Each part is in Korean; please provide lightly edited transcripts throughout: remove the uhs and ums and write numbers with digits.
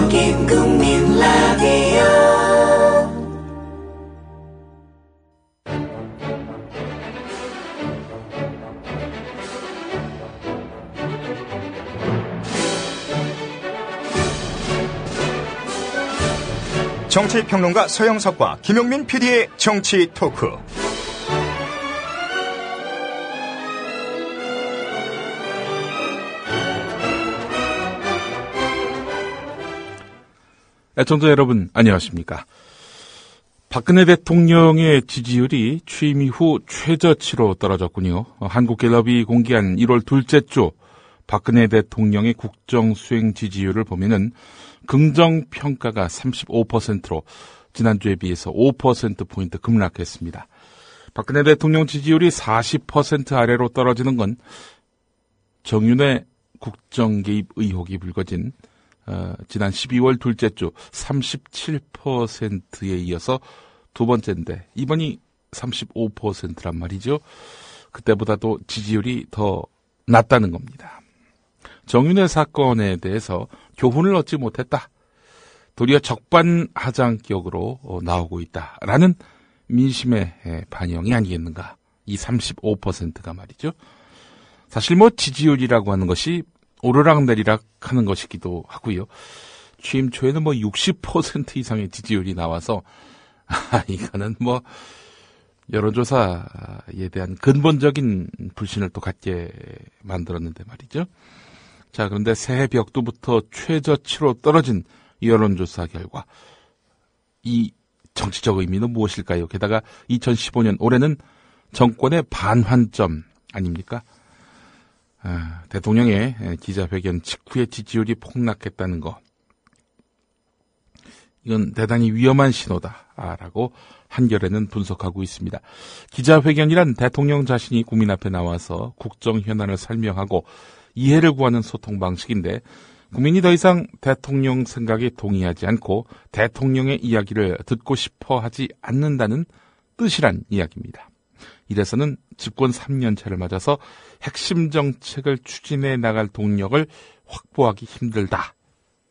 국민 라디오 정치평론가 서영석과 김용민 PD의 정치 토크. 애청자 여러분 안녕하십니까. 박근혜 대통령의 지지율이 취임 이후 최저치로 떨어졌군요. 한국갤럽이 공개한 1월 둘째 주 박근혜 대통령의 국정수행 지지율을 보면은 긍정평가가 35%로 지난주에 비해서 5%포인트 급락했습니다. 박근혜 대통령 지지율이 40% 아래로 떨어지는 건 정윤회 국정개입 의혹이 불거진 지난 12월 둘째 주 37%에 이어서 두 번째인데 이번이 35%란 말이죠. 그때보다도 지지율이 더 낮다는 겁니다. 정윤회 사건에 대해서 교훈을 얻지 못했다. 도리어 적반하장격으로 나오고 있다라는 민심의 반영이 아니겠는가. 이 35%가 말이죠. 사실 지지율이라고 하는 것이 오르락내리락 하는 것이기도 하고요. 취임 초에는 60% 이상의 지지율이 나와서 이거는 여론조사에 대한 근본적인 불신을 또 갖게 만들었는데 말이죠. 자, 그런데 새해 벽두부터 최저치로 떨어진 여론조사 결과 이 정치적 의미는 무엇일까요? 게다가 2015년 올해는 정권의 반환점 아닙니까? 대통령의 기자회견 직후에 지지율이 폭락했다는 거. 이건 대단히 위험한 신호다라고 한겨레는 분석하고 있습니다. 기자회견이란 대통령 자신이 국민 앞에 나와서 국정 현안을 설명하고 이해를 구하는 소통 방식인데 국민이 더 이상 대통령 생각에 동의하지 않고 대통령의 이야기를 듣고 싶어 하지 않는다는 뜻이란 이야기입니다. 이래서는 집권 3년차를 맞아서 핵심 정책을 추진해 나갈 동력을 확보하기 힘들다.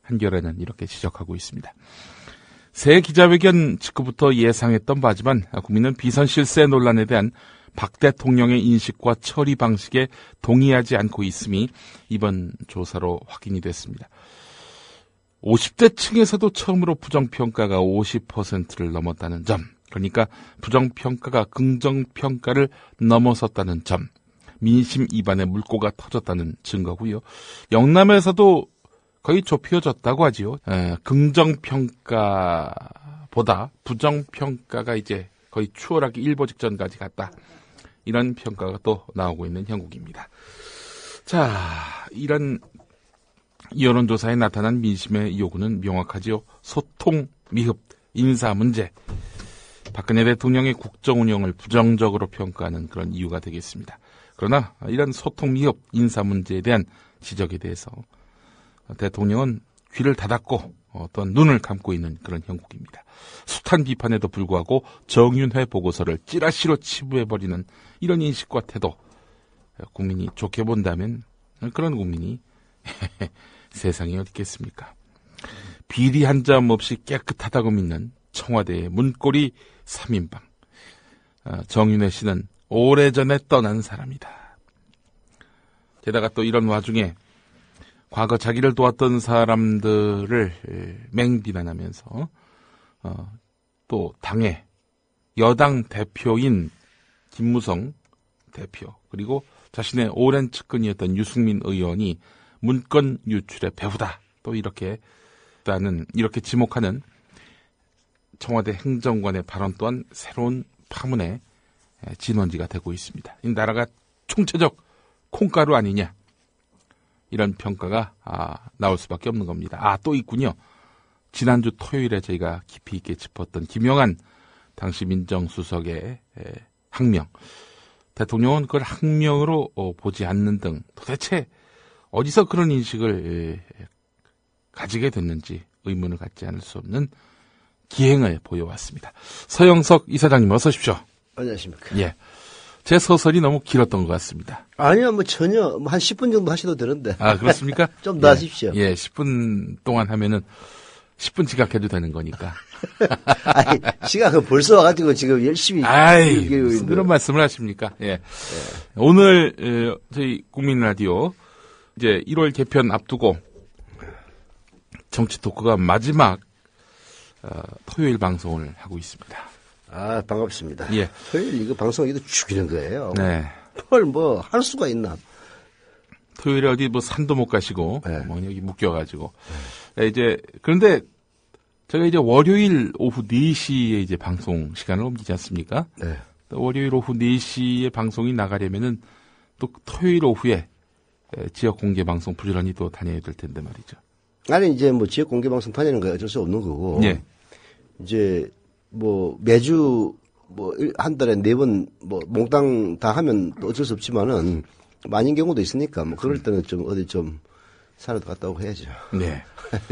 한겨레는 이렇게 지적하고 있습니다. 새 기자회견 직후부터 예상했던 바지만 국민은 비선실세 논란에 대한 박 대통령의 인식과 처리 방식에 동의하지 않고 있음이 이번 조사로 확인이 됐습니다. 50대 층에서도 처음으로 부정평가가 50%를 넘었다는 점, 그러니까 부정평가가 긍정평가를 넘어섰다는 점, 민심 입안에 물꼬가 터졌다는 증거고요. 영남에서도 거의 좁혀졌다고 하지요. 긍정평가보다 부정평가가 이제 거의 추월하기 일보 직전까지 갔다. 이런 평가가 또 나오고 있는 형국입니다. 자, 이런 여론조사에 나타난 민심의 요구는 명확하지요. 소통, 미흡, 인사 문제. 박근혜 대통령의 국정 운영을 부정적으로 평가하는 그런 이유가 되겠습니다. 그러나 이런 소통, 미흡, 인사 문제에 대한 지적에 대해서 대통령은 귀를 닫았고 어떤 눈을 감고 있는 그런 형국입니다. 숱한 비판에도 불구하고 정윤회 보고서를 찌라시로 치부해버리는 이런 인식과 태도, 국민이 좋게 본다면 그런 국민이 세상에 어디 있겠습니까? 비리 한 점 없이 깨끗하다고 믿는 청와대의 문고리 3인방. 정윤회 씨는 오래전에 떠난 사람이다. 게다가 또 이런 와중에 과거 자기를 도왔던 사람들을 맹비난하면서 또 당의 여당 대표인 김무성 대표 그리고 자신의 오랜 측근이었던 유승민 의원이 문건 유출의 배후다. 또 이렇게 지목하는 청와대 행정관의 발언 또한 새로운 파문의 진원지가 되고 있습니다. 이 나라가 총체적 콩가루 아니냐. 이런 평가가 나올 수밖에 없는 겁니다. 또 있군요. 지난주 토요일에 저희가 깊이 있게 짚었던 김영한 당시 민정수석의 항명. 대통령은 그걸 항명으로 보지 않는 등 도대체 어디서 그런 인식을 가지게 됐는지 의문을 갖지 않을 수 없는 기행을 보여왔습니다. 서영석 이사장님 어서 오십시오. 안녕하십니까. 예. 제 소설이 너무 길었던 것 같습니다. 아니요, 전혀 한 10분 정도 하셔도 되는데. 그렇습니까? 좀 더 하십시오. 예, 10분 동안 하면은 10분 지각해도 되는 거니까. 아니, 시간은 벌써 와가지고 지금 열심히. 아이, 무슨 그런 말씀을 하십니까? 예. 오늘, 저희 국민라디오, 이제 1월 개편 앞두고, 정치 토크가 마지막, 토요일 방송을 하고 있습니다. 아, 반갑습니다. 예. 토요일 이거 방송에도 죽이는 거예요. 네. 헐, 뭐, 할 수가 있나. 토요일에 어디 뭐 산도 못 가시고, 네. 뭐 여기 묶여가지고. 네, 이제, 그런데, 제가 이제 월요일 오후 4시에 이제 방송 시간을 옮기지 않습니까? 네. 월요일 오후 4시에 방송이 나가려면은 또 토요일 오후에 지역 공개 방송 부지런히 또 다녀야 될 텐데 말이죠. 아니, 이제 뭐 지역 공개 방송 다니는 거 어쩔 수 없는 거고. 예. 이제 뭐 매주 뭐 한 달에 4번 뭐 몽땅 다 하면 또 어쩔 수 없지만은 많은 경우도 있으니까 뭐 그럴 때는 좀 어디 좀 산에도 갔다 오고 해야죠. 네.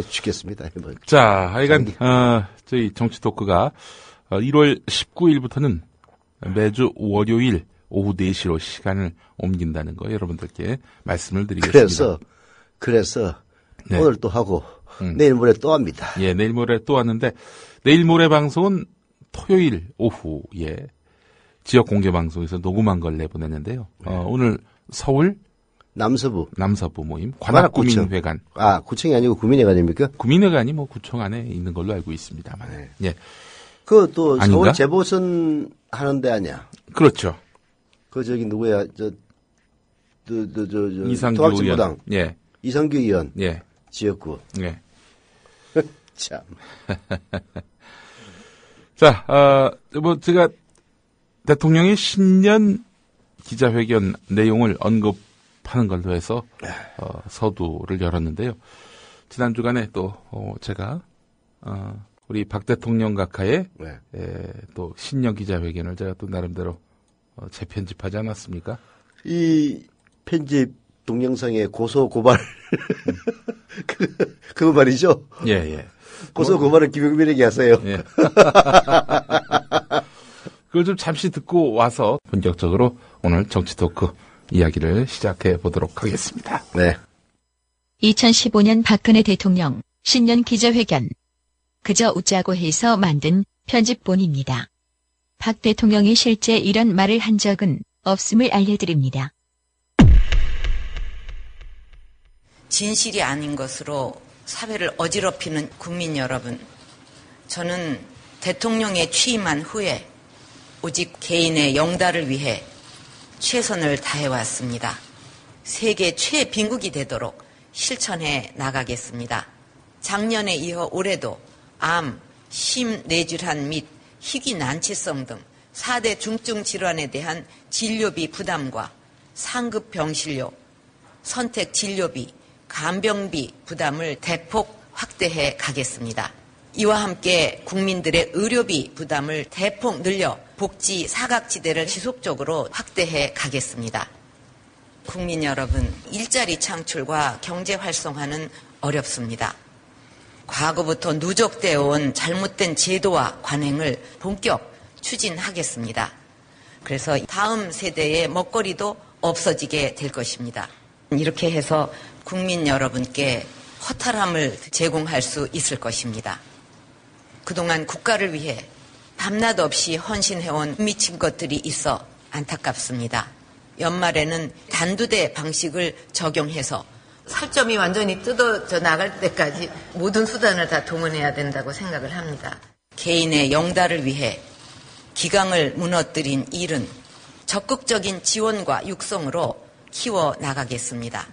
죽겠습니다. 뭐. 자, 하여간, 저희 정치 토크가 1월 19일부터는 매주 월요일 오후 4시로 시간을 옮긴다는 거 여러분들께 말씀을 드리겠습니다. 그래서 네. 오늘 또 하고 내일 모레 또 합니다. 예, 내일 모레 또 왔는데 내일 모레 방송은 토요일 오후에 지역 공개 방송에서 녹음한 걸 내보냈는데요. 오늘 서울 남서부 모임 관악구민회관. 아, 구청이 아니고 구민회관입니까? 구민회관이 뭐 구청 안에 있는 걸로 알고 있습니다만. 네. 예. 그 또 아닌가? 서울 재보선 하는데 아니야? 그렇죠. 그 저기 누구야? 이상규 통합진보당. 의원. 예. 이상규 의원. 예. 지역구. 예. 참. 자, 뭐 제가 대통령의 신년 기자회견 내용을 언급하는 걸로 해서 서두를 열었는데요. 지난 주간에 또 제가 우리 박 대통령 각하의 네. 또 신년 기자회견을 제가 또 나름대로 재편집하지 않았습니까? 이 편집 동영상의 고소 고발 그거 말이죠? 예, 예. 고소 고발을 김용민에게 하세요. 예. 그걸 좀 잠시 듣고 와서 본격적으로 오늘 정치 토크 이야기를 시작해 보도록 하겠습니다. 네. 2015년 박근혜 대통령 신년 기자회견. 그저 웃자고 해서 만든 편집본입니다. 박 대통령이 실제 이런 말을 한 적은 없음을 알려드립니다. 진실이 아닌 것으로 사회를 어지럽히는 국민 여러분, 저는 대통령에 취임한 후에 오직 개인의 영달을 위해 최선을 다해왔습니다. 세계 최빈국이 되도록 실천해 나가겠습니다. 작년에 이어 올해도 암, 심뇌질환 및 희귀난치성 등 4대 중증 질환에 대한 진료비 부담과 상급 병실료, 선택 진료비, 간병비 부담을 대폭 확대해 가겠습니다. 이와 함께 국민들의 의료비 부담을 대폭 늘려 복지 사각지대를 지속적으로 확대해 가겠습니다. 국민 여러분, 일자리 창출과 경제 활성화는 어렵습니다. 과거부터 누적되어 온 잘못된 제도와 관행을 본격 추진하겠습니다. 그래서 다음 세대의 먹거리도 없어지게 될 것입니다. 이렇게 해서 국민 여러분께 허탈함을 제공할 수 있을 것입니다. 그동안 국가를 위해 밤낮 없이 헌신해온 미친 것들이 있어 안타깝습니다. 연말에는 단두대 방식을 적용해서 살점이 완전히 뜯어져 나갈 때까지 모든 수단을 다 동원해야 된다고 생각을 합니다. 개인의 영달을 위해 기강을 무너뜨린 일은 적극적인 지원과 육성으로 키워 나가겠습니다.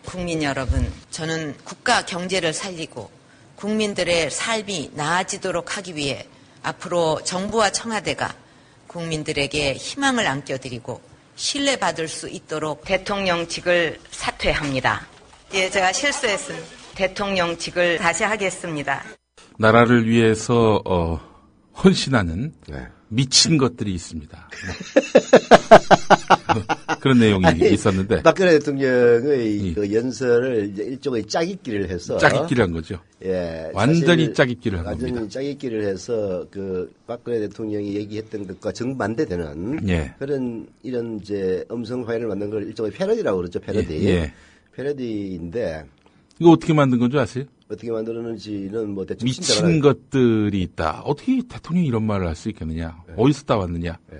국민 여러분, 저는 국가 경제를 살리고 국민들의 삶이 나아지도록 하기 위해 앞으로 정부와 청와대가 국민들에게 희망을 안겨드리고 신뢰받을 수 있도록 대통령직을 사퇴합니다. 예, 제가 실수했습니다. 대통령직을 다시 하겠습니다. 나라를 위해서 헌신하는 네. 미친 것들이 있습니다. 그런 내용이 있었는데 박근혜 대통령의 그 연설을 이제 일종의 짜깁기를 해서 짜깁기를 한 거죠. 예, 완전히 짜깁기를 한 완전히 겁니다. 짜깁기를 해서 그 박근혜 대통령이 얘기했던 것과 정반대되는 예. 그런 이런 이제 음성 파일을 만든 걸 일종의 패러디라고 그러죠. 패러디. 예. 패러디인데 이거 어떻게 만든 건 줄 아세요? 어떻게 만들었는지는 뭐 대충 미친 것들이 있다. 어떻게 대통령이 이런 말을 할 수 있겠느냐? 네. 어디서 따왔느냐? 네.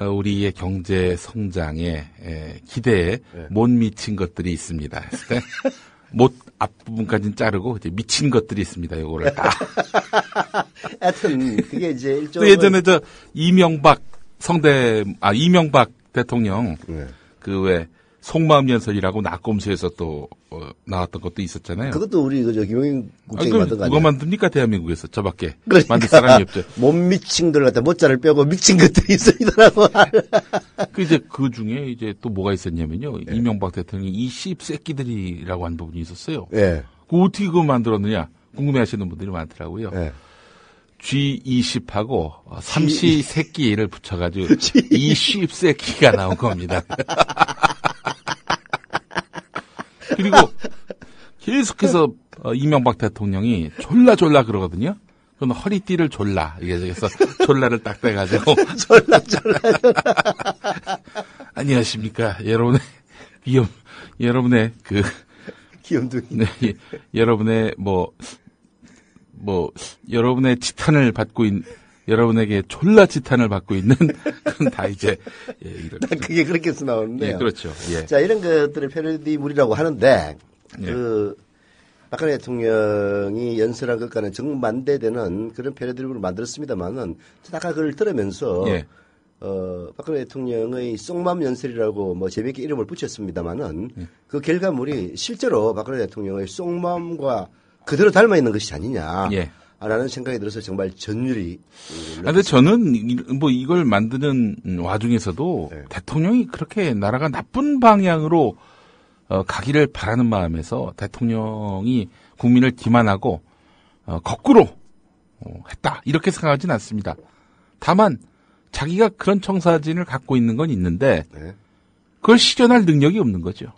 우리의 경제 성장에 기대에 네. 못 미친 것들이 있습니다. 했을 때 못 앞부분까지는 자르고 이제 미친 것들이 있습니다. 요거를 다. 하여튼 그게 이제 일종의 예전에 이명박 대통령 네. 그 왜 속마음 연설이라고 낙검수에서 또 나왔던 것도 있었잖아요. 그것도 우리 김용인 국장이 만든 거 아니에요? 누가 만듭니까 대한민국에서 저밖에 그러니까 만들 사람이 없죠. 못 미친들 갖다 모자를 빼고 미친 것들이 있습니다라고. 그 이제 그 중에 이제 또 뭐가 있었냐면요. 네. 이명박 대통령이 이 씹새끼들이라고 한 부분이 있었어요. 네. 그 어떻게 그거 만들었느냐 궁금해하시는 분들이 많더라고요. 네. G20하고 삼시새끼를 붙여가지고 이 씹새끼가 나온 겁니다. 그리고 계속해서 이명박 대통령이 졸라 그러거든요. 그건 허리띠를 졸라. 그래서 졸라를 딱 빼가지고. 졸라. 안녕하십니까. 여러분의 귀염둥이. 네, 여러분의 여러분의 지탄을 받고 여러분에게 졸라 지탄을 받고 있는 그건 다 이제 이런. 그게 그렇게 해서 나오는데요. 예, 그렇죠. 예. 자, 이런 것들을 패러디물이라고 하는데 예. 박근혜 대통령이 연설한 것과는 정반대되는 그런 패러디물을 만들었습니다만은 아까 그걸 들으면서 예. 박근혜 대통령의 속마음 연설이라고 뭐 재미있게 이름을 붙였습니다만은 그 결과물이 실제로 박근혜 대통령의 속마음과 그대로 닮아 있는 것이 아니냐. 예. 라는 생각이 들어서 정말 전율이. 근데 저는 이걸 만드는 와중에서도 네. 대통령이 그렇게 나라가 나쁜 방향으로 가기를 바라는 마음에서 대통령이 국민을 기만하고 거꾸로 했다. 이렇게 생각하진 않습니다. 다만 자기가 그런 청사진을 갖고 있는 건 있는데 네. 그걸 실현할 능력이 없는 거죠.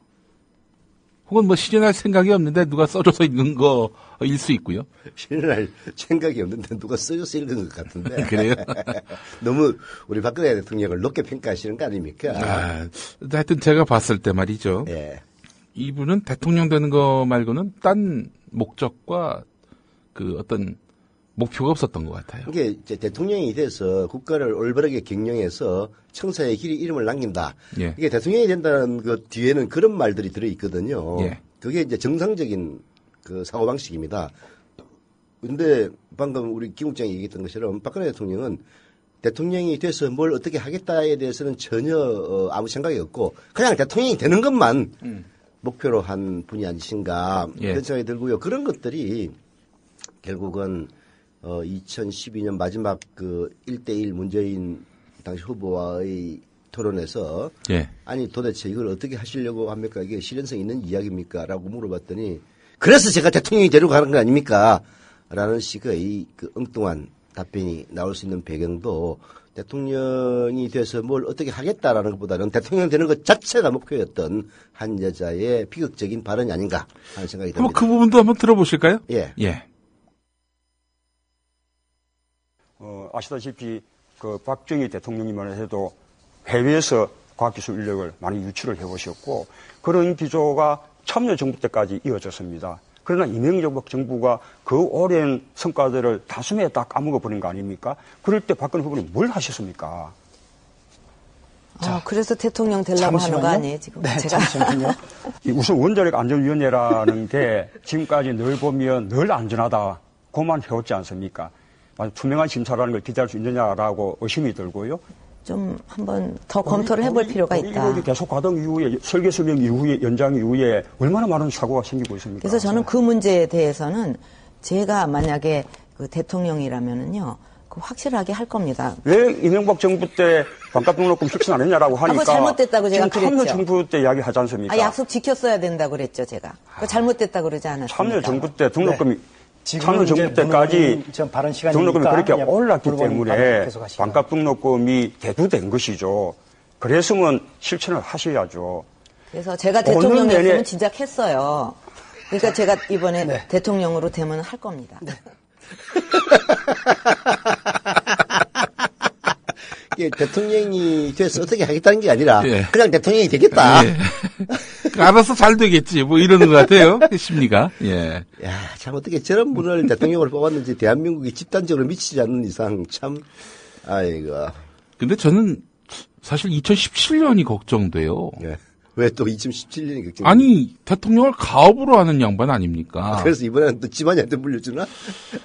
혹은 뭐 실현할 생각이 없는데 누가 써줘서 읽는 거일 수 있고요. 실현할 생각이 없는데 누가 써줘서 읽은 것 같은데. 그래요? 너무 우리 박근혜 대통령을 높게 평가하시는 거 아닙니까? 하여튼 제가 봤을 때 말이죠. 예. 이분은 대통령 되는 거 말고는 딴 목적과 그 어떤 목표가 없었던 것 같아요. 이게 이제 대통령이 돼서 국가를 올바르게 경영해서 청사의 길이 이름을 남긴다. 예. 이게 대통령이 된다는 것 뒤에는 그런 말들이 들어 있거든요. 예. 그게 이제 정상적인 그 사고 방식입니다. 근데 방금 우리 김 국장이 얘기했던 것처럼 박근혜 대통령은 대통령이 돼서 뭘 어떻게 하겠다에 대해서는 전혀 아무 생각이 없고 그냥 대통령이 되는 것만 목표로 한 분이 아니신가 예. 그런 생각이 들고요. 그런 것들이 결국은 2012년 마지막 그 1대1 문재인 당시 후보와의 토론에서 예. 아니 도대체 이걸 어떻게 하시려고 합니까? 이게 실현성 있는 이야기입니까? 라고 물어봤더니 그래서 제가 대통령이 되려고 하는 거 아닙니까? 라는 식의 그 엉뚱한 답변이 나올 수 있는 배경도 대통령이 돼서 뭘 어떻게 하겠다라는 것보다는 대통령 되는 것 자체가 목표였던 한 여자의 비극적인 발언이 아닌가 하는 생각이 듭니다. 그 부분도 한번 들어보실까요? 예. 예. 아시다시피 그 박정희 대통령이만 해도 해외에서 과학기술 인력을 많이 유치를 해보셨고 그런 기조가 참여정부 때까지 이어졌습니다. 그러나 이명박 정부가 그 오랜 성과들을 단숨에 다 까먹어버린 거 아닙니까? 그럴 때 박근혜 후보는 뭘 하셨습니까? 그래서 대통령 되려고 하는 거 아니에요, 지금? 네, 제가. 잠시만요. 우선 원자력 안전위원회라는 게 지금까지 늘 보면 늘 안전하다. 그만 해왔지 않습니까? 투명한 심사라는 걸 기대할 수 있느냐라고 의심이 들고요. 좀 한번 더 검토를 해볼 필요가 있다. 이렇게 계속 과정 이후에 설계 설명 이후에 연장 이후에 얼마나 많은 사고가 생기고 있습니까? 그래서 저는 그 문제에 대해서는 제가 만약에 그 대통령이라면은요, 그 확실하게 할 겁니다. 왜 이명박 정부 때 반값 등록금 실천 안 했냐라고 하니까 잘못됐다고 제가 지금 참여 그랬죠. 정부 때 이야기 하지 않습니까? 약속 지켰어야 된다고 그랬죠, 제가. 잘못됐다고 그러지 않았습니까? 참여 정부 때 등록금이 지금은 참여 정부 이제 때까지 발언 시간이니까 등록금이 그렇게 그냥 올랐기 때문에 계속 하시죠. 반값 등록금이 대두된 것이죠. 그랬으면 실천을 하셔야죠. 그래서 제가 대통령이었으면 내내- 진작 했어요. 그러니까 제가 이번에 대통령으로 되면 할 겁니다. 이게 대통령이 돼서 어떻게 하겠다는 게 아니라 예. 그냥 대통령이 되겠다. 예. 알아서 잘 되겠지. 뭐 이러는 것 같아요. 심리가. 예. 야, 참 어떻게 저런 분을 대통령으로 뽑았는지 대한민국이 집단적으로 미치지 않는 이상 참, 아이고. 근데 저는 사실 2017년이 걱정돼요. 예. 왜 또 2017년이 걱정? 아니, 대통령을 가업으로 하는 양반 아닙니까? 그래서 이번에는 또 지만이한테 물려주나?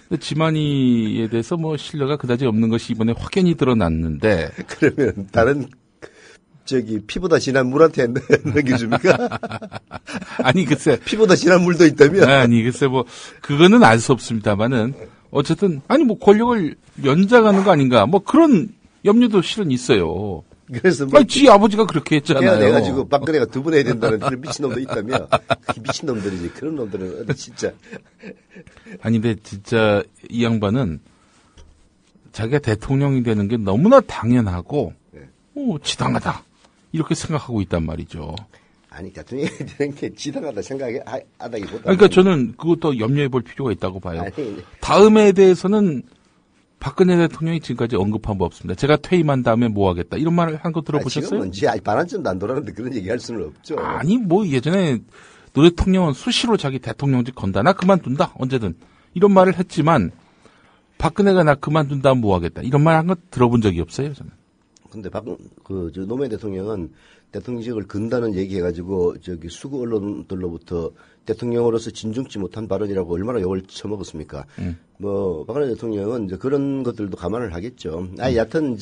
근데 지만이에 대해서 뭐 신뢰가 그다지 없는 것이 이번에 확연히 드러났는데. 그러면 다른 피보다 진한 물한테 넘겨줍니까? 아니, 글쎄. 피보다 진한 물도 있다며? 아니, 글쎄 뭐, 그거는 알 수 없습니다만은, 어쨌든, 아니 뭐 권력을 연장하는 거 아닌가, 뭐 그런 염려도 실은 있어요. 그래서 뭐. 아니, 지 아버지가 그렇게 했잖아요. 내가지고 박근혜가 2번 해야 된다는 그런 미친놈도 있다며? 미친놈들이지. 그런 놈들은 진짜. 아니, 근데 진짜 이 양반은 자기가 대통령이 되는 게 너무나 당연하고, 지당하다. 이렇게 생각하고 있단 말이죠. 아니, 대통령이 되는 게 지당하다 생각하다기보다. 그러니까 저는 그것도 염려해 볼 필요가 있다고 봐요. 아니, 다음에 대해서는 박근혜 대통령이 지금까지 언급한 바 없습니다. 제가 퇴임한 다음에 뭐 하겠다. 이런 말을 한 거 들어보셨어요? 지금은 반환점도 안 돌아가는데 그런 얘기 할 수는 없죠. 아니, 뭐 예전에 노 대통령은 수시로 자기 대통령직 건다. 나 그만둔다. 언제든. 이런 말을 했지만 박근혜가 나 그만둔다 뭐 하겠다. 이런 말 한 거 들어본 적이 없어요, 저는. 근데 노무현 대통령은 대통령직을 건다는 얘기해가지고 수구 언론들로부터 대통령으로서 진중치 못한 발언이라고 얼마나 욕을 처먹었습니까? 뭐 박근혜 대통령은 이제 그런 것들도 감안을 하겠죠. 여하튼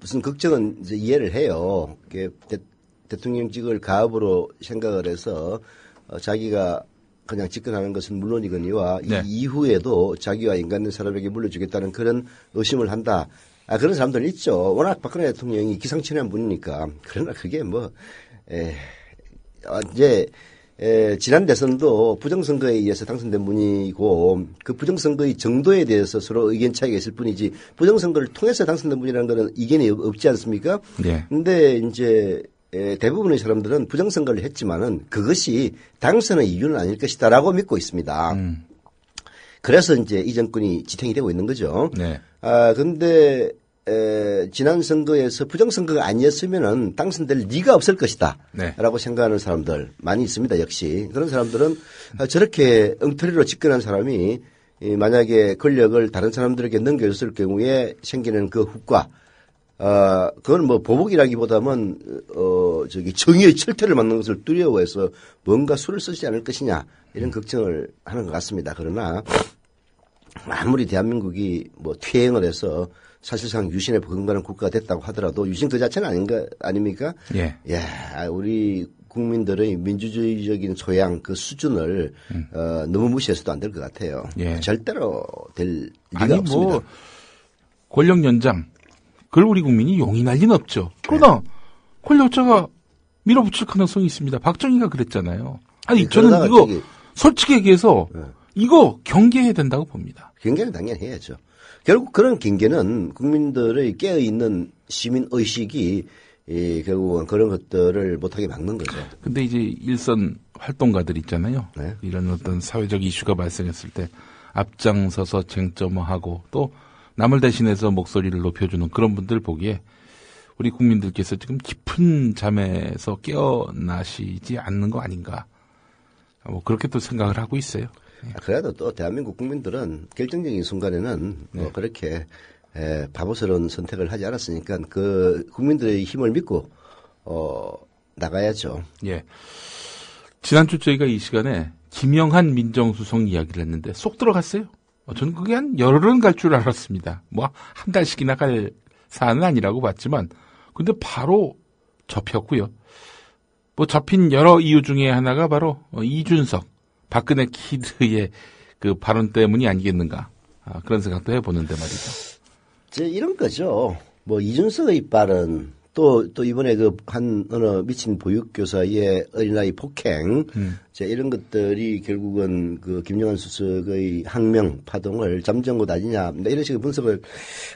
무슨 걱정은 이제 이해를 해요. 대통령직을 가업으로 생각을 해서 자기가 그냥 집권하는 것은 물론이거니와 네. 이 이후에도 자기와 인간된 사람에게 물려주겠다는 그런 의심을 한다. 그런 사람들 있죠. 워낙 박근혜 대통령이 기상천외한 분이니까. 그러나 그게 지난 대선도 부정선거에 의해서 당선된 분이고 그 부정선거의 정도에 대해서 서로 의견 차이가 있을 뿐이지 부정선거를 통해서 당선된 분이라는 거는 이견이 없지 않습니까? 네. 근데 이제 대부분의 사람들은 부정선거를 했지만은 그것이 당선의 이유는 아닐 것이다라고 믿고 있습니다. 그래서 이제 이 정권이 지탱이 되고 있는 거죠. 네. 근데 지난 선거에서 부정선거가 아니었으면은 당선될 리가 없을 것이다. 네. 라고 생각하는 사람들 많이 있습니다. 역시. 그런 사람들은 저렇게 엉터리로 집권한 사람이 만약에 권력을 다른 사람들에게 넘겨줬을 경우에 생기는 그 후과 그건 뭐 보복이라기보다는 정의의 철퇴를 맞는 것을 두려워해서 뭔가 수를 쓰지 않을 것이냐 이런 걱정을 하는 것 같습니다. 그러나 아무리 대한민국이 뭐 퇴행을 해서 사실상 유신에 버금가는 국가가 됐다고 하더라도 유신 그 자체는 아닙니까? 예. 야, 우리 국민들의 민주주의적인 소양 그 수준을 너무 무시해서도 안 될 것 같아요. 예. 절대로 될 리가 없습니다. 뭐 권력 연장 그걸 우리 국민이 용인할 리는 없죠. 그러나 권력자가 밀어붙일 가능성이 있습니다. 박정희가 그랬잖아요. 아니 저는 이거 솔직히 얘기해서 이거 경계해야 된다고 봅니다. 경계는 당연히 해야죠. 결국 그런 경계는 국민들의 깨어있는 시민의식이 결국은 그런 것들을 못하게 막는 거죠. 근데 이제 일선 활동가들 있잖아요. 네. 이런 어떤 사회적 이슈가 발생했을 때 앞장서서 쟁점화하고 또 남을 대신해서 목소리를 높여주는 그런 분들 보기에 우리 국민들께서 지금 깊은 잠에서 깨어나시지 않는 거 아닌가. 뭐 그렇게 또 생각을 하고 있어요. 그래도 또 대한민국 국민들은 결정적인 순간에는 뭐 그렇게 바보스러운 선택을 하지 않았으니까 그 국민들의 힘을 믿고 나가야죠. 예. 지난주 저희가 이 시간에 김영한 민정수석 이야기를 했는데 속 들어갔어요. 저는 그게 한 열흘은 갈 줄 알았습니다. 뭐 한 달씩이나 갈 사안은 아니라고 봤지만 근데 바로 접혔고요. 뭐 접힌 여러 이유 중에 하나가 바로 이준석 박근혜 키드의 그 발언 때문이 아니겠는가. 그런 생각도 해보는데 말이죠. 이런 거죠. 뭐 이준석의 발언 또 이번에 어느 미친 보육교사의 어린아이 폭행 이런 것들이 결국은 김영한 수석의 항명 파동을 잠재운 것 아니냐 이런 식의 분석을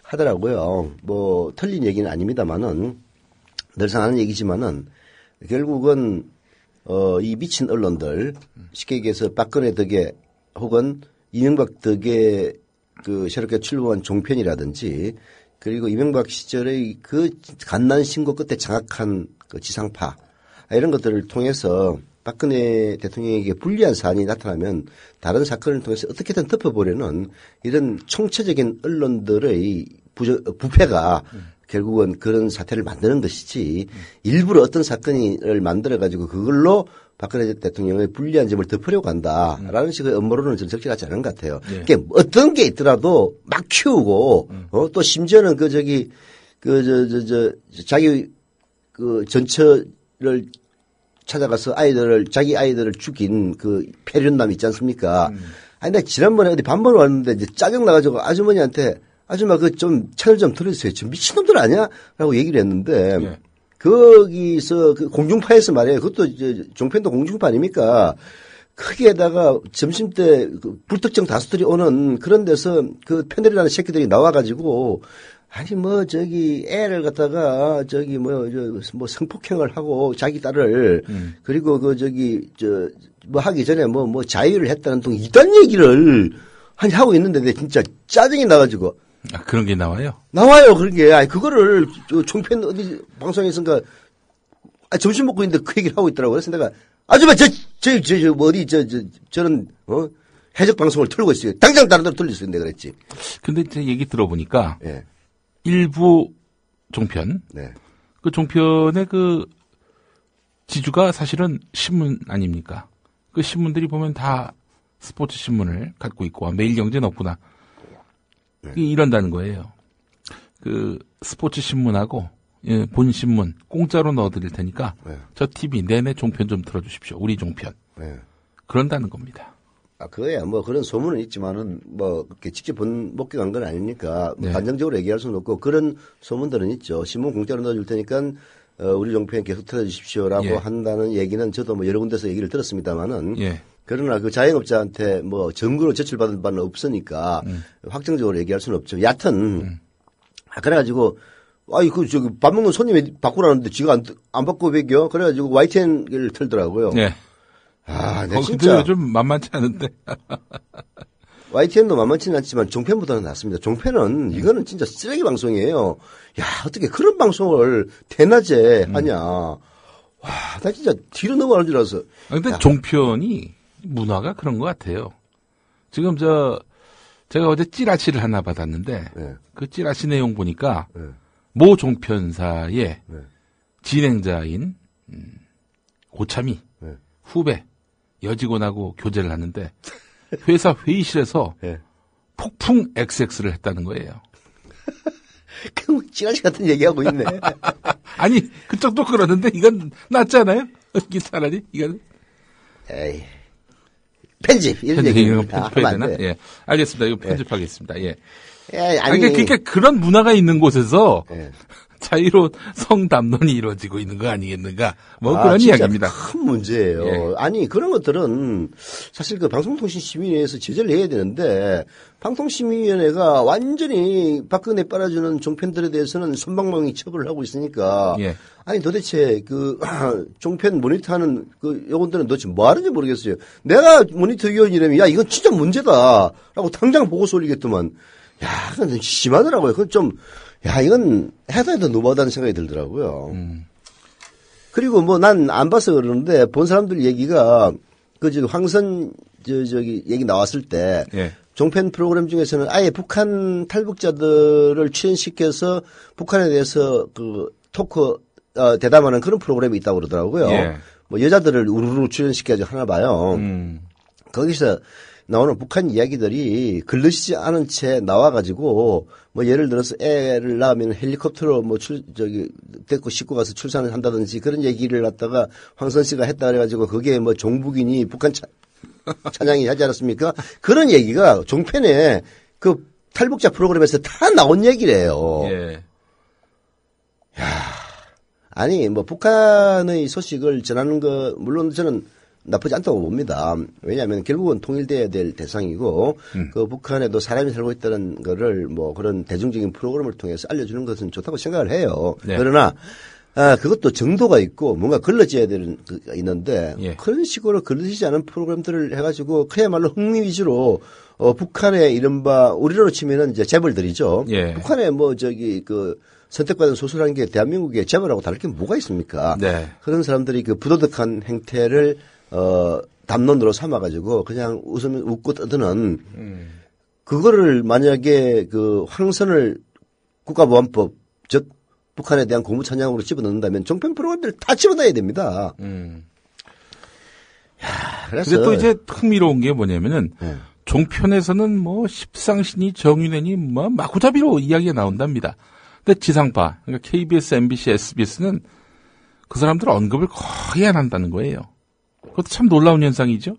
하더라고요. 뭐 틀린 얘기는 아닙니다만은 늘상 하는 얘기지만은 결국은 이 미친 언론들 쉽게 얘기해서 박근혜 덕에 혹은 이명박 덕에 새롭게 출범한 종편이라든지 그리고 이명박 시절의 갓난 신고 끝에 장악한 지상파 이런 것들을 통해서 박근혜 대통령에게 불리한 사안이 나타나면 다른 사건을 통해서 어떻게든 덮어보려는 이런 총체적인 언론들의 부패가 결국은 그런 사태를 만드는 것이지 일부러 어떤 사건을 만들어가지고 그걸로 박근혜 대통령의 불리한 점을 덮으려고 한다라는 식의 음모론은 저는 적절하지 않은 것 같아요. 그러니까 어떤 게 있더라도 막 키우고 또 심지어는 자기 전처를 찾아가서 자기 아이들을 죽인 그 폐륜남 있지 않습니까? 아니, 나 지난번에 어디 밥 먹으러 왔는데 이제 짜증나가지고 아주머니한테 아줌마 좀 차를 좀 들어주세요. 지금 미친놈들 아니야? 라고 얘기를 했는데 예. 거기서 그 공중파에서 말이에요. 그것도 종편도 공중파 아닙니까? 거기에다가 점심때 그 불특정 다수들이 오는 그런 데서 그 편들이라는 새끼들이 나와가지고 아니 애를 갖다가 성폭행을 하고 자기 딸을 그리고 하기 전에 자유를 했다는 등 이딴 얘기를 하고 있는데 진짜 짜증이 나가지고. 아, 그런 게 나와요? 나와요, 그런 게. 아니, 그거를 종편 어디 방송에서인가 점심 먹고 있는데 그 얘기를 하고 있더라고요. 그래서 내가 아줌마 저는 해적 방송을 틀고 있어요. 당장 다른 데로 돌리세요. 내가 그랬지. 근데 제 얘기 들어보니까 예. 일부 종편, 네. 그 종편의 그 지주가 사실은 신문 아닙니까? 그 신문들이 보면 다 스포츠 신문을 갖고 있고 매일경제는 없구나. 네. 이런다는 거예요. 그 스포츠 신문하고 본 신문 공짜로 넣어드릴 테니까 네. 저 TV 내내 종편 좀 틀어주십시오. 우리 종편. 네. 그런다는 겁니다. 그거야. 그런 소문은 있지만은, 그렇게 직접 목격한 건 아니니까, 네. 단정적으로 얘기할 수는 없고, 그런 소문들은 있죠. 신문 공짜로 넣어줄 테니까, 우리 종편 계속 틀어주십시오라고 예. 한다는 얘기는 저도 여러 군데서 얘기를 들었습니다만은, 예. 그러나 그 자영업자한테 증거로 제출받은 바는 없으니까, 확정적으로 얘기할 수는 없죠. 여하튼, 그래가지고, 밥 먹는 손님이 바꾸라는데 지가 안 바꾸고 배겨? 그래가지고 YTN을 틀더라고요. 네. 내가 진짜 진짜. 요즘 만만치 않은데. YTN도 만만치는 않지만 종편보다는 낫습니다. 종편은 이거는 진짜 쓰레기 방송이에요. 야, 어떻게 그런 방송을 대낮에 하냐. 와, 나 진짜 뒤로 넘어가는 줄 알았어. 근데 종편이 문화가 그런 것 같아요. 지금 제가 어제 찌라시를 하나 받았는데, 네. 그 찌라시 내용 보니까, 네. 모 종편사의 네. 진행자인, 고참이 네. 후배, 여직원하고 교제를 하는데, 회사 회의실에서 네. 폭풍 XX를 했다는 거예요. 그 찌라시 같은 얘기하고 있네. 아니, 그쪽도 그러는데 이건 낫잖아요? 이게 차라리, 이건. 에이. 편집, 이런 얘기는 편집해야 하면 안 되나? 돼. 예. 알겠습니다. 이거 편집하겠습니다. 예. 아니. 그러니까 그런 문화가 있는 곳에서 예. 자유로운 성담론이 이루어지고 있는 거 아니겠는가? 그런 진짜 이야기입니다. 큰 문제예요. 예. 아니, 그런 것들은 사실 그 방송통신심의위원회에서 제재를 해야 되는데 방통심의위원회가 완전히 박근혜 빨아주는 종편들에 대해서는 선방망이 처벌을 하고 있으니까 예. 아니 도대체 그 종편 모니터하는 그 요건들은 도대체 뭐 하는지 모르겠어요. 내가 모니터 위원이라면 야 이건 진짜 문제다라고 당장 보고서 올리겠더만 야 그건 심하더라고요. 그건 좀 야, 이건 해도 너무하다는 생각이 들더라고요. 그리고 난 안 봐서 그러는데 본 사람들 얘기가 황선 얘기 나왔을 때 예. 종편 프로그램 중에서는 아예 북한 탈북자들을 출연시켜서 북한에 대해서 그 토크 대담하는 그런 프로그램이 있다고 그러더라고요. 예. 여자들을 우르르 출연시켜서 하나 봐요. 거기서 나오는 북한 이야기들이 글러시지 않은 채 나와가지고 예를 들어서 애를 낳으면 헬리콥터로 데리고 싣고 가서 출산을 한다든지 그런 얘기를 갖다가 황선 씨가 했다 그래가지고 거기에 종북인이 북한 찬양이 하지 않았습니까? 그런 얘기가 종편에 그 탈북자 프로그램에서 다 나온 얘기래요. 예. 아니 북한의 소식을 전하는 거 물론 저는 나쁘지 않다고 봅니다. 왜냐하면 결국은 통일돼야 될 대상이고 그 북한에도 사람이 살고 있다는 거를 그런 대중적인 프로그램을 통해서 알려주는 것은 좋다고 생각을 해요. 네. 그러나 그것도 정도가 있고 뭔가 걸러져야 되는 게 있는데 예. 그런 식으로 걸러지지 않은 프로그램들을 해가지고 그야말로 흥미 위주로 북한의 이른바 우리로 치면은 이제 재벌들이죠. 예. 북한의 선택받은 소수라는 게 대한민국의 재벌하고 다를 게 뭐가 있습니까? 네. 그런 사람들이 그 부도덕한 행태를 담론으로 삼아가지고 그냥 웃고 떠드는 그거를 만약에 그 황선을 국가보안법 즉 북한에 대한 고무찬양으로 집어넣는다면 종편 프로그램들 다 집어넣어야 됩니다. 그래서 근데 또 이제 흥미로운 게 뭐냐면은 네. 종편에서는 뭐 십상신이 정윤회니 뭐 마구잡이로 이야기가 나온답니다. 근데 지상파 그러니까 KBS, MBC, SBS는 그 사람들 언급을 거의 안 한다는 거예요. 그것도 참 놀라운 현상이죠.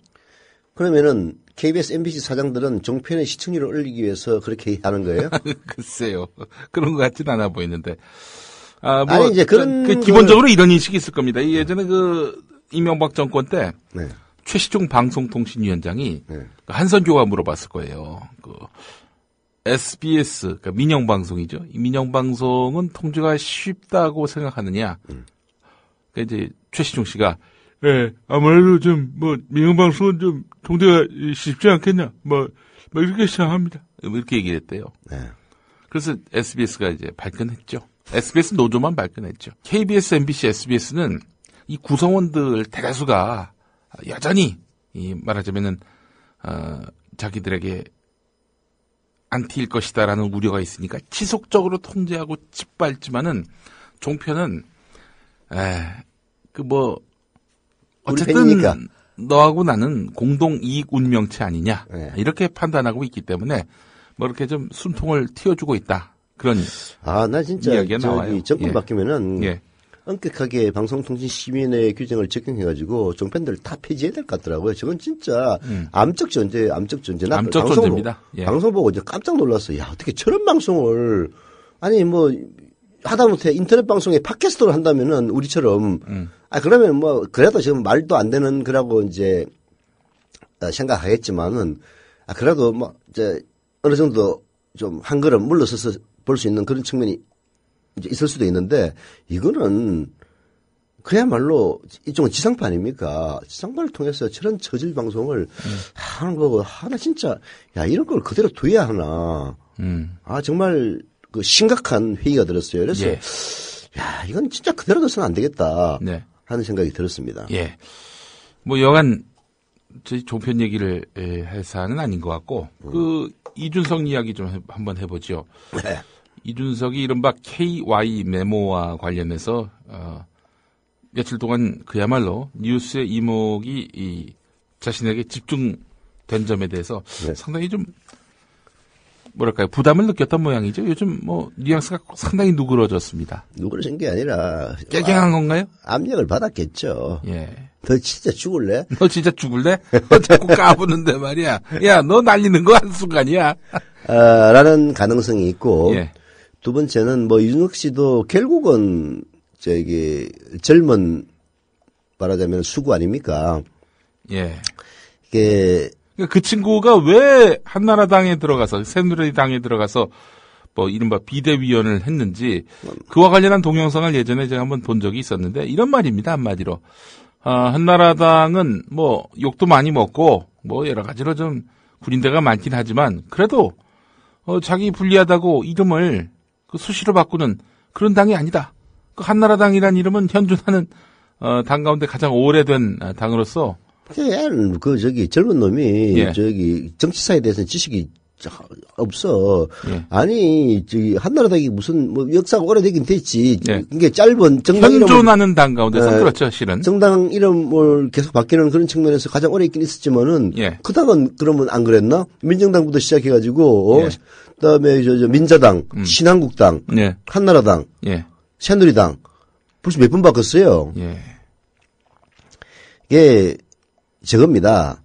그러면은 KBS, MBC 사장들은 종편의 시청률을 올리기 위해서 그렇게 하는 거예요? 글쎄요. 그런 것 같진 않아 보이는데. 뭐 아니, 이제 그런 기본적으로 이런 인식이 있을 겁니다. 예전에 그 이명박 정권 때 네. 최시중 방송통신위원장이 네. 한선교가 물어봤을 거예요. 그 SBS, 그러니까 민영방송이죠. 이 민영방송은 통제가 쉽다고 생각하느냐. 그러니까 이제 최시중 씨가 예, 아무래도 좀 민영방송은 좀 통제가 쉽지 않겠냐. 이렇게 생각합니다. 이렇게 얘기를 했대요. 네. 그래서 SBS가 이제 발끈했죠. SBS 노조만 발끈했죠. KBS, MBC, SBS는 이 구성원들 대다수가 여전히 말하자면은 자기들에게 안티일 것이다라는 우려가 있으니까 지속적으로 통제하고 짓밟지만은 종편은 어쨌든 너하고 나는 공동 이익 운명체 아니냐 이렇게 판단하고 있기 때문에 뭐 이렇게 좀 숨통을 틔워주고 있다 그런 나 진짜 이야기가 나와요. 정권 바뀌면은 예. 엄격하게 방송통신시민의 규정을 적용해가지고 종편들 다 폐지해야 될 것 같더라고요. 저건 진짜 암적 존재. 암적 존재입니다. 예. 방송 보고 이제 깜짝 놀랐어요. 야, 어떻게 저런 방송을 아니 뭐 하다못해 인터넷 방송에 팟캐스트로 한다면은 우리처럼 그러면 뭐 그래도 지금 말도 안 되는 거라고 이제 생각하겠지만은 그래도 뭐 이제 어느 정도 좀 한 걸음 물러서서 볼 수 있는 그런 측면이 이제 있을 수도 있는데 이거는 그야말로 일종의 지상파 아닙니까? 지상파를 통해서 저런 저질 방송을 하는 거고 나 진짜 이런 걸 그대로 둬야 하나? 정말 그 심각한 회의가 들었어요. 그래서 예. 이건 진짜 그대로 둬서는 안 되겠다 네. 하는 생각이 들었습니다. 예. 뭐 여간 저희 종편 얘기를 할 사안은 아닌 것 같고 그 이준석 이야기 좀 한번 해보죠. 네. 이준석이 이른바 KY 메모와 관련해서 며칠 동안 그야말로 뉴스의 이목이 자신에게 집중된 점에 대해서 네. 상당히 좀 뭐랄까요 부담을 느꼈던 모양이죠. 요즘 뭐 뉘앙스가 상당히 누그러졌습니다. 누그러진 게 아니라 깨갱한 건가요? 압력을 받았겠죠. 예. 너 진짜 죽을래? 너 진짜 죽을래? 너 자꾸 까부는데 말이야. 야, 너 날리는 거 한순간이야. 라는 가능성이 있고 예. 두 번째는 뭐 이준석 씨도 결국은 젊은 말하자면 수구 아닙니까? 예. 이게 그 친구가 왜 한나라당에 들어가서 새누리당에 들어가서 뭐 이른바 비대위원을 했는지 그와 관련한 동영상을 예전에 제가 한번 본 적이 있었는데 이런 말입니다. 한마디로 한나라당은 뭐 욕도 많이 먹고 뭐 여러 가지로 좀 구린데가 많긴 하지만 그래도 자기 불리하다고 이름을 그 수시로 바꾸는 그런 당이 아니다. 그 한나라당이란 이름은 현존하는 당 가운데 가장 오래된 당으로서 젊은 놈이 예. 정치사에 대해서는 지식이 없어. 예. 아니 한나라당이 무슨 뭐 역사가 오래되긴 됐지. 예. 이게 짧은 정당 현존하는 당 가운데서 네. 그렇죠, 실은. 정당 이름을 계속 바뀌는 그런 측면에서 가장 오래 있긴 있었지만은 예. 그 당은 그러면 안 그랬나? 민정당부터 시작해가지고 예. 그다음에 민자당, 신한국당, 예. 한나라당, 예. 새누리당 벌써 몇 번 바꿨어요. 예. 이게 저겁니다.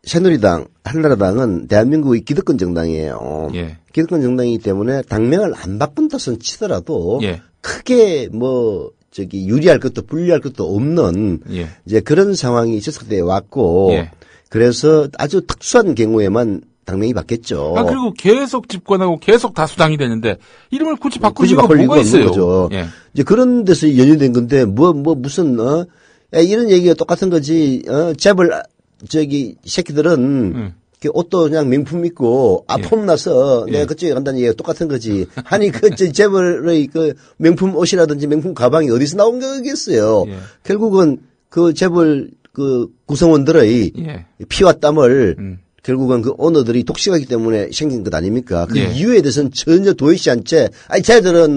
새누리당, 한나라당은 대한민국의 기득권 정당이에요. 예. 기득권 정당이기 때문에 당명을 안 바꾼다선 치더라도 예. 크게 유리할 것도 불리할 것도 없는 예. 이제 그런 상황이 지속돼 왔고 예. 그래서 아주 특수한 경우에만 당명이 바뀌었죠. 그리고 계속 집권하고 계속 다수당이 되는데 이름을 굳이 바꿀 굳이 이유가 바꿀 뭐가 이유가 없는 있어요? 거죠. 예. 이제 그런 데서 연유된 건데 무슨 이런 얘기가 똑같은 거지. 재벌 새끼들은 옷도 그냥 명품 입고 폼 나서 내가 그쪽에 간다는 얘기가 똑같은 거지. 아니 재벌의 그 명품 옷이라든지 명품 가방이 어디서 나온 거겠어요. 결국은 그 재벌 그 구성원들의 피와 땀을 결국은 그 오너들이 독식하기 때문에 생긴 것 아닙니까? 그 이유에 대해서는 전혀 도의치 않지. 아니, 쟤들은,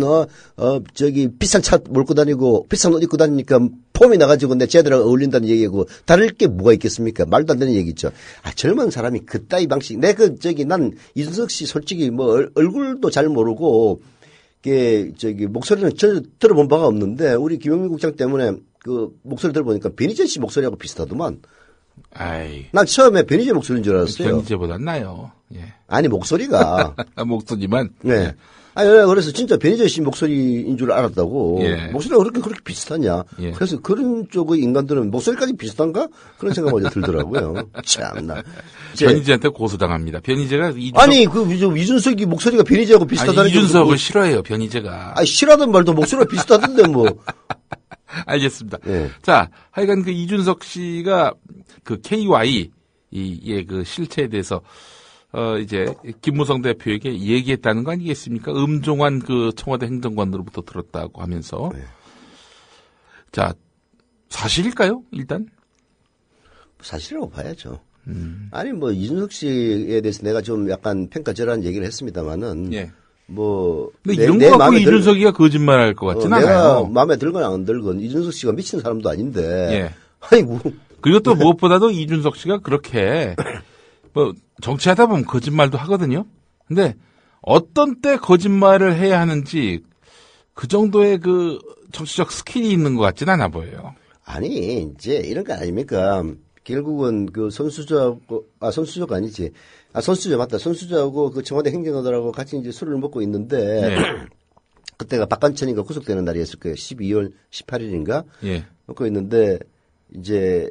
저기, 비싼 차 몰고 다니고, 비싼 옷 입고 다니니까 폼이 나가지고 내 쟤들하고 어울린다는 얘기고, 다를 게 뭐가 있겠습니까? 말도 안 되는 얘기죠. 젊은 사람이 그따위 방식. 난 이준석 씨 솔직히 뭐, 얼굴도 잘 모르고, 목소리는 전혀 들어본 바가 없는데, 우리 김용민 국장 때문에 그 목소리 들어보니까 변희재 씨 목소리하고 비슷하더만. 난 처음에 변희재 목소리인 줄 알았어요. 변희재보다 나요. 예. 아니 목소리가 목소리만. 네. 예. 아니 그래서 진짜 변희재 씨 목소리인 줄 알았다고. 목소리가 그렇게 비슷하냐. 그래서 그런 쪽의 인간들은 목소리까지 비슷한가 그런 생각 먼저 들더라고요. 참나. 변희재한테 고소당합니다. 변희재가 아니 이준석이 목소리가 변희재하고 비슷하다는. 이준석을 싫어해요. 변희재가. 싫어하던 말도 목소리가 비슷하던데 뭐. 알겠습니다. 자, 하여간 그 이준석 씨가 그 KY 그 실체에 대해서 이제 김무성 대표에게 얘기했다는 거 아니겠습니까? 음종환 그 청와대 행정관으로부터 들었다고 하면서. 자, 사실일까요? 일단 사실이라고 봐야죠. 아니 뭐 이준석 씨에 대해서 내가 좀 약간 평가절하는 얘기를 했습니다만은. 근데 이런 거 갖고 이준석이가 거짓말할 것 같진 않아요. 내가 마음에 들건 안 들건 이준석 씨가 미친 사람도 아닌데. 아이고. 그리고 또 무엇보다도 이준석 씨가 그렇게 뭐 정치하다 보면 거짓말도 하거든요. 근데 어떤 때 거짓말을 해야 하는지 그 정도의 그 정치적 스킬이 있는 것 같진 않아 보여요. 아니 이제 이런 거 아닙니까? 결국은 그 선수조가 아니지. 선수조 맞다. 선수조하고 그 청와대 행정관들하고 같이 이제 술을 먹고 있는데 그때가 박관천인가 구속되는 날이었을 거예요. 12월 18일인가? 먹고 있는데 이제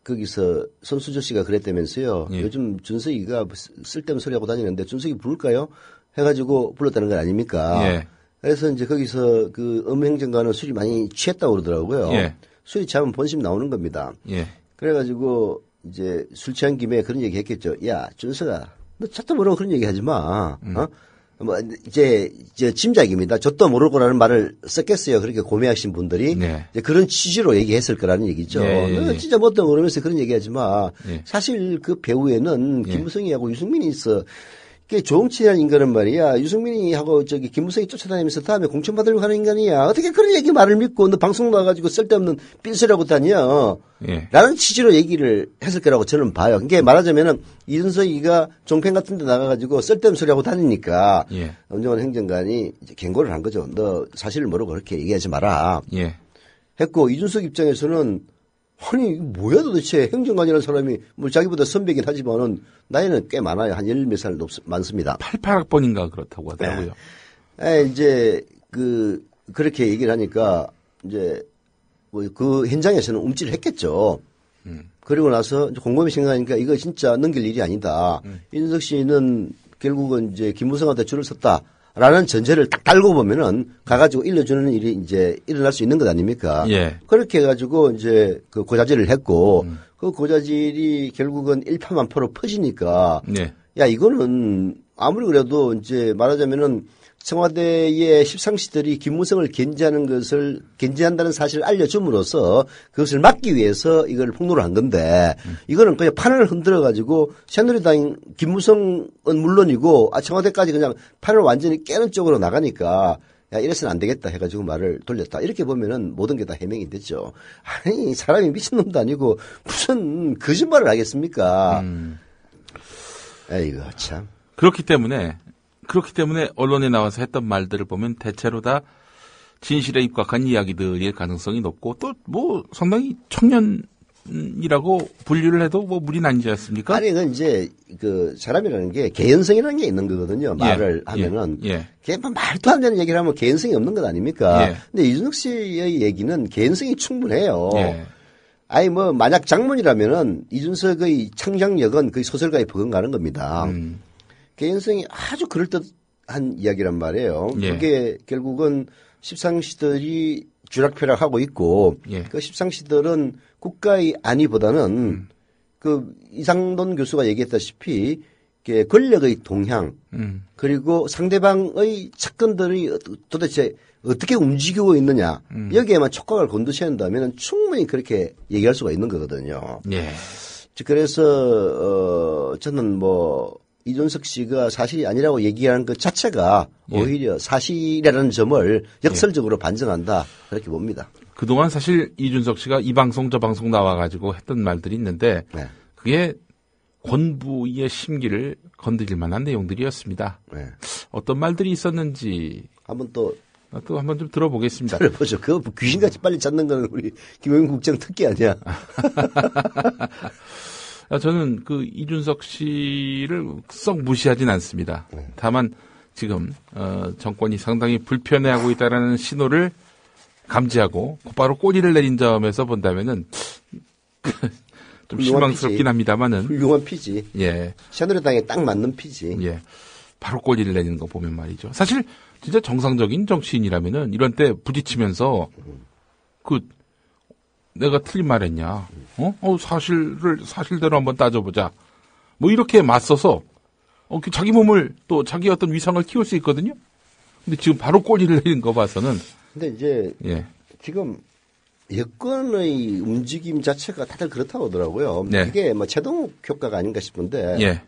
거기서 손수조 씨가 그랬다면서요. 요즘 준석이가 쓸데없는 소리 하고 다니는데 준석이 부를까요? 해가지고 불렀다는 건 아닙니까? 그래서 이제 거기서 그 음행정관은 술이 많이 취했다고 그러더라고요. 술이 취하면 본심 나오는 겁니다. 그래가지고 이제 술 취한 김에 그런 얘기 했겠죠. 야, 준석아, 너 저도 모르고 그런 얘기 하지 마. 뭐 이제 짐작입니다. 저도 모를 거라는 말을 썼겠어요. 그렇게 고민하신 분들이 이제 그런 취지로 얘기했을 거라는 얘기죠. 너 진짜 뭣도 모르면서 그런 얘기하지 마. 사실 그 배후에는 김무성이하고 유승민이 있어. 꽤 조응치한 인간은 말이야. 유승민이하고 김무성이 쫓아다니면서 다음에 공천받으려고 하는 인간이야. 어떻게 그런 얘기 말을 믿고 너 방송 나가지고 쓸데없는 삘소리하고 다녀. 라는 취지로 얘기를 했을 거라고 저는 봐요. 그게 말하자면은 이준석이가 종편 같은 데 나가가지고 쓸데없는 소리하고 다니니까 엄정원 행정관이 이제 경고를 한 거죠. 너 사실을 모르고 그렇게 얘기하지 마라. 했고 이준석 입장에서는 아니 뭐야 도대체 행정관이라는 사람이 뭐 자기보다 선배긴 하지만은 나이는 꽤 많아요. 한 10몇 살 많습니다. 88학번인가 그렇다고 하더라고요. 이제 그렇게 얘기를 하니까 이제 뭐 그 현장에서는 움찔을 했겠죠. 그리고 나서 곰곰이 생각하니까 이거 진짜 넘길 일이 아니다. 이준석 씨는 결국은 이제 김무성한테 줄을 섰다. 라는 전제를 딱 달고 보면은 가가지고 일러주는 일이 이제 일어날 수 있는 것 아닙니까? 그렇게 해가지고 이제 그 고자질을 했고 그 고자질이 결국은 일파만파로 퍼지니까 야, 이거는 아무리 그래도 이제 말하자면은 청와대의 십상시들이 김무성을 견제한다는 사실을 알려줌으로써 그것을 막기 위해서 이걸 폭로를 한 건데 이거는 그냥 판을 흔들어 가지고 새누리당 김무성은 물론이고 청와대까지 그냥 판을 완전히 깨는 쪽으로 나가니까 야, 이래서는 안 되겠다 해가지고 말을 돌렸다. 이렇게 보면은 모든 게 다 해명이 됐죠. 아니, 사람이 미친놈도 아니고 무슨 거짓말을 하겠습니까? 에이구, 참. 그렇기 때문에 언론에 나와서 했던 말들을 보면 대체로 다 진실에 입각한 이야기들일 가능성이 높고 또 뭐 상당히 청년이라고 분류를 해도 뭐 무리는 아니지 않습니까? 아니, 그건 이제 그 사람이라는 게 개연성이라는 게 있는 거거든요. 말을 하면은. 뭐 말도 안 되는 얘기를 하면 개연성이 없는 것 아닙니까? 근데 이준석 씨의 얘기는 개연성이 충분해요. 아니, 뭐, 만약 장문이라면은 이준석의 창작력은 거의 소설가에 버금가는 겁니다. 개연성이 아주 그럴듯한 이야기란 말이에요. 그게 결국은 십상시들이 쥐락펴락하고 있고 그 십상시들은 국가의 안위보다는 그 이상돈 교수가 얘기했다시피 권력의 동향 그리고 상대방의 측근들이 도대체 어떻게 움직이고 있느냐 여기에만 촉각을 곤두세운다면 충분히 그렇게 얘기할 수가 있는 거거든요. 예. 그래서 저는 뭐 이준석 씨가 사실이 아니라고 얘기하는 것 자체가 오히려 사실이라는 점을 역설적으로 반증한다 그렇게 봅니다. 그동안 사실 이준석 씨가 이 방송 저 방송 나와가지고 했던 말들이 있는데 네. 그게 권부의 심기를 건드릴 만한 내용들이었습니다. 네. 어떤 말들이 있었는지 한번 또 한번 좀 들어보겠습니다. 들어보죠. 그거 귀신같이 빨리 찾는 거는 우리 김영민 국장 특기 아니야. 저는 그 이준석 씨를 썩 무시하진 않습니다. 다만 지금 정권이 상당히 불편해하고 있다는 신호를 감지하고 곧바로 꼬리를 내린 점에서 본다면은 좀 실망스럽긴 피지. 합니다만은 훌륭한 피지. 예, 새누리당에 딱 맞는 피지. 예, 바로 꼬리를 내리는 거 보면 말이죠. 사실 진짜 정상적인 정치인이라면은 이런 때 부딪히면서 내가 틀린 말했냐? 사실대로 한번 따져보자. 뭐 이렇게 맞서서 자기 몸을 또 자기 어떤 위상을 키울 수 있거든요. 근데 지금 바로 꼬리를 내리는 거 봐서는. 근데 이제 예. 지금 여권의 움직임 자체가 다들 그렇다고 하더라고요. 네. 그게 뭐 최동욱 효과가 아닌가 싶은데. 예.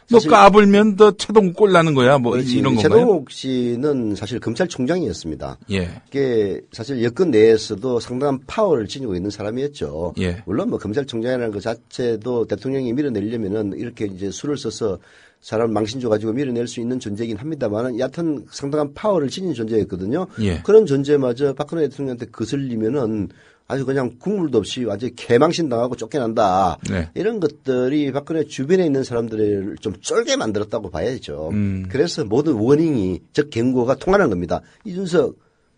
너 까불면 너 최동욱 꼴 나는 거야. 뭐 그렇지. 이런 건가요? 최동욱 씨는 사실 검찰총장이었습니다. 예. 그게 사실 여권 내에서도 상당한 파워를 지니고 있는 사람이었죠. 예. 물론 뭐 검찰총장이라는 것 자체도 대통령이 밀어내려면은 이렇게 이제 수를 써서 사람 망신 줘가지고 밀어낼 수 있는 존재이긴 합니다만은 여하튼 상당한 파워를 지닌 존재였거든요. 예. 그런 존재마저 박근혜 대통령한테 거슬리면은 아주 그냥 국물도 없이 완전히 개망신 당하고 쫓겨난다. 네. 이런 것들이 박근혜 주변에 있는 사람들을 좀 쫄게 만들었다고 봐야죠. 그래서 모든 워닝이 즉 경고가 통하는 겁니다. 이준석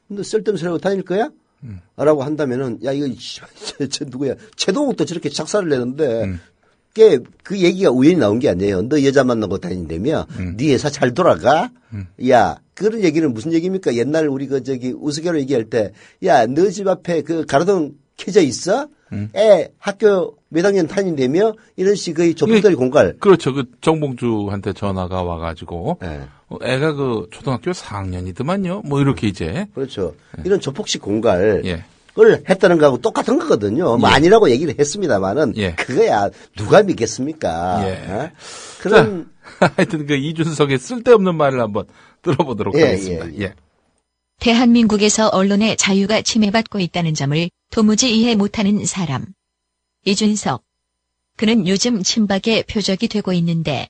너 쓸데없는 소리 하고 다닐 거야? 라고 한다면은 야 이거 저 누구야? 최동욱도 저렇게 작사를 내는데 그 얘기가 우연히 나온 게 아니에요. 너 여자 만나고 다닌다며? 네 회사 잘 돌아가? 야, 그런 얘기는 무슨 얘기입니까? 옛날 우리 우스개로 얘기할 때, 야, 너 집 앞에 그 가로등 켜져 있어? 애 학교 몇 학년 다닌다며? 이런 식의 조폭들이 공갈. 그렇죠. 그 정봉주한테 전화가 와가지고, 네. 애가 그 초등학교 4학년이더만요. 뭐 이렇게 이제. 그렇죠. 이런 조폭식 공갈. 예. 을 했다는 거하고 똑같은 거거든요. 뭐 아니라고 얘기를 했습니다만은 예. 그거야 누가 믿겠습니까? 예. 어? 그런 하여튼 그 이준석의 쓸데없는 말을 한번 들어보도록 예, 하겠습니다. 예. 예. 대한민국에서 언론의 자유가 침해받고 있다는 점을 도무지 이해 못하는 사람. 이준석. 그는 요즘 친박의 표적이 되고 있는데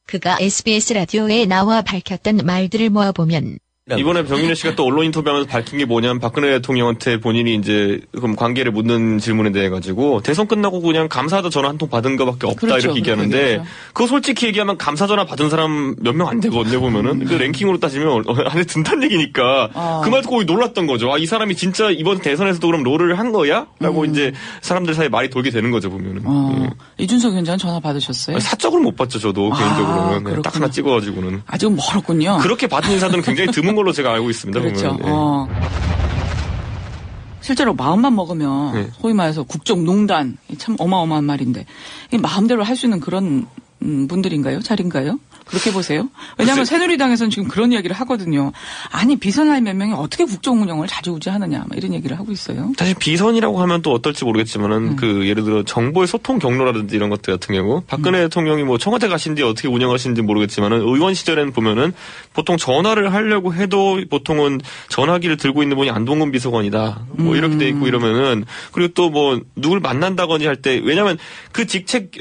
그가 SBS 라디오에 나와 밝혔던 말들을 모아보면 이번에 정윤회 씨가 또 언론 인터뷰하면서 밝힌 게 뭐냐면 박근혜 대통령한테 본인이 이제 그럼 관계를 묻는 질문에 대해 가지고 대선 끝나고 그냥 감사하다 전화 한 통 받은 거밖에 없다 그렇죠, 이렇게 얘기하는데 그렇죠. 그거 솔직히 얘기하면 감사 전화 받은 사람 몇 명 안 되거든요 보면은 그 랭킹으로 따지면 안에 든다는 얘기니까 그 말 듣고 놀랐던 거죠. 아, 이 사람이 진짜 이번 대선에서도 그럼 롤을 한 거야? 라고 이제 사람들 사이에 말이 돌게 되는 거죠 보면은. 예. 이준석 위원장 전화 받으셨어요? 사적으로 못 받죠 저도 개인적으로는 그렇구나. 딱 하나 찍어가지고는. 아직 멀었군요. 그렇게 받은 인사들은 굉장히 드문 걸로 제가 알고 있습니다. 그렇죠. 보면. 예. 실제로 마음만 먹으면 네. 소위 말해서 국정농단 참 어마어마한 말인데 이 마음대로 할 수 있는 그런 분들인가요? 자리인가요? 그렇게 보세요? 왜냐하면 새누리당에서는 지금 그런 이야기를 하거든요. 아니 비선할 몇 명이 어떻게 국정 운영을 자주우지하느냐 이런 얘기를 하고 있어요. 사실 비선이라고 하면 또 어떨지 모르겠지만은 그 예를 들어 정보의 소통 경로라든지 이런 것들 같은 경우 박근혜 대통령이 뭐 청와대 가신 뒤 어떻게 운영하시는지 모르겠지만은 의원 시절에는 보면은 보통 전화를 하려고 해도 보통은 전화기를 들고 있는 분이 안동근 비서관이다. 뭐 이렇게 돼 있고 이러면은 그리고 또 뭐 누굴 만난다거니 할 때 왜냐하면 그 직책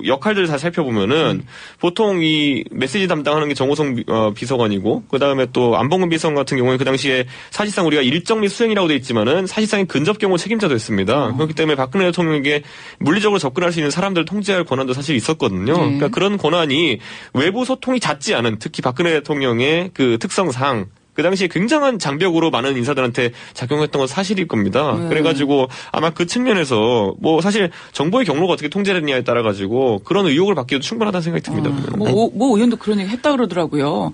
역할들을 다 살펴보면은 보통 이 메시지 담당하는 게 정호성 비서관이고 그다음에 또 안봉근 비서관 같은 경우에 그 당시에 사실상 우리가 일정 및 수행이라고 돼 있지만은 사실상의 근접 경호 책임자도 했습니다. 그렇기 때문에 박근혜 대통령에게 물리적으로 접근할 수 있는 사람들을 통제할 권한도 사실 있었거든요. 그러니까 그런 권한이 외부 소통이 잦지 않은 특히 박근혜 대통령의 그 특성상 그 당시에 굉장한 장벽으로 많은 인사들한테 작용했던 건 사실일 겁니다. 그래가지고 아마 그 측면에서 뭐 사실 정보의 경로가 어떻게 통제됐냐에 따라 가지고 그런 의혹을 받기도 충분하다는 생각이 듭니다. 뭐 의원도 그런 얘기 했다 그러더라고요.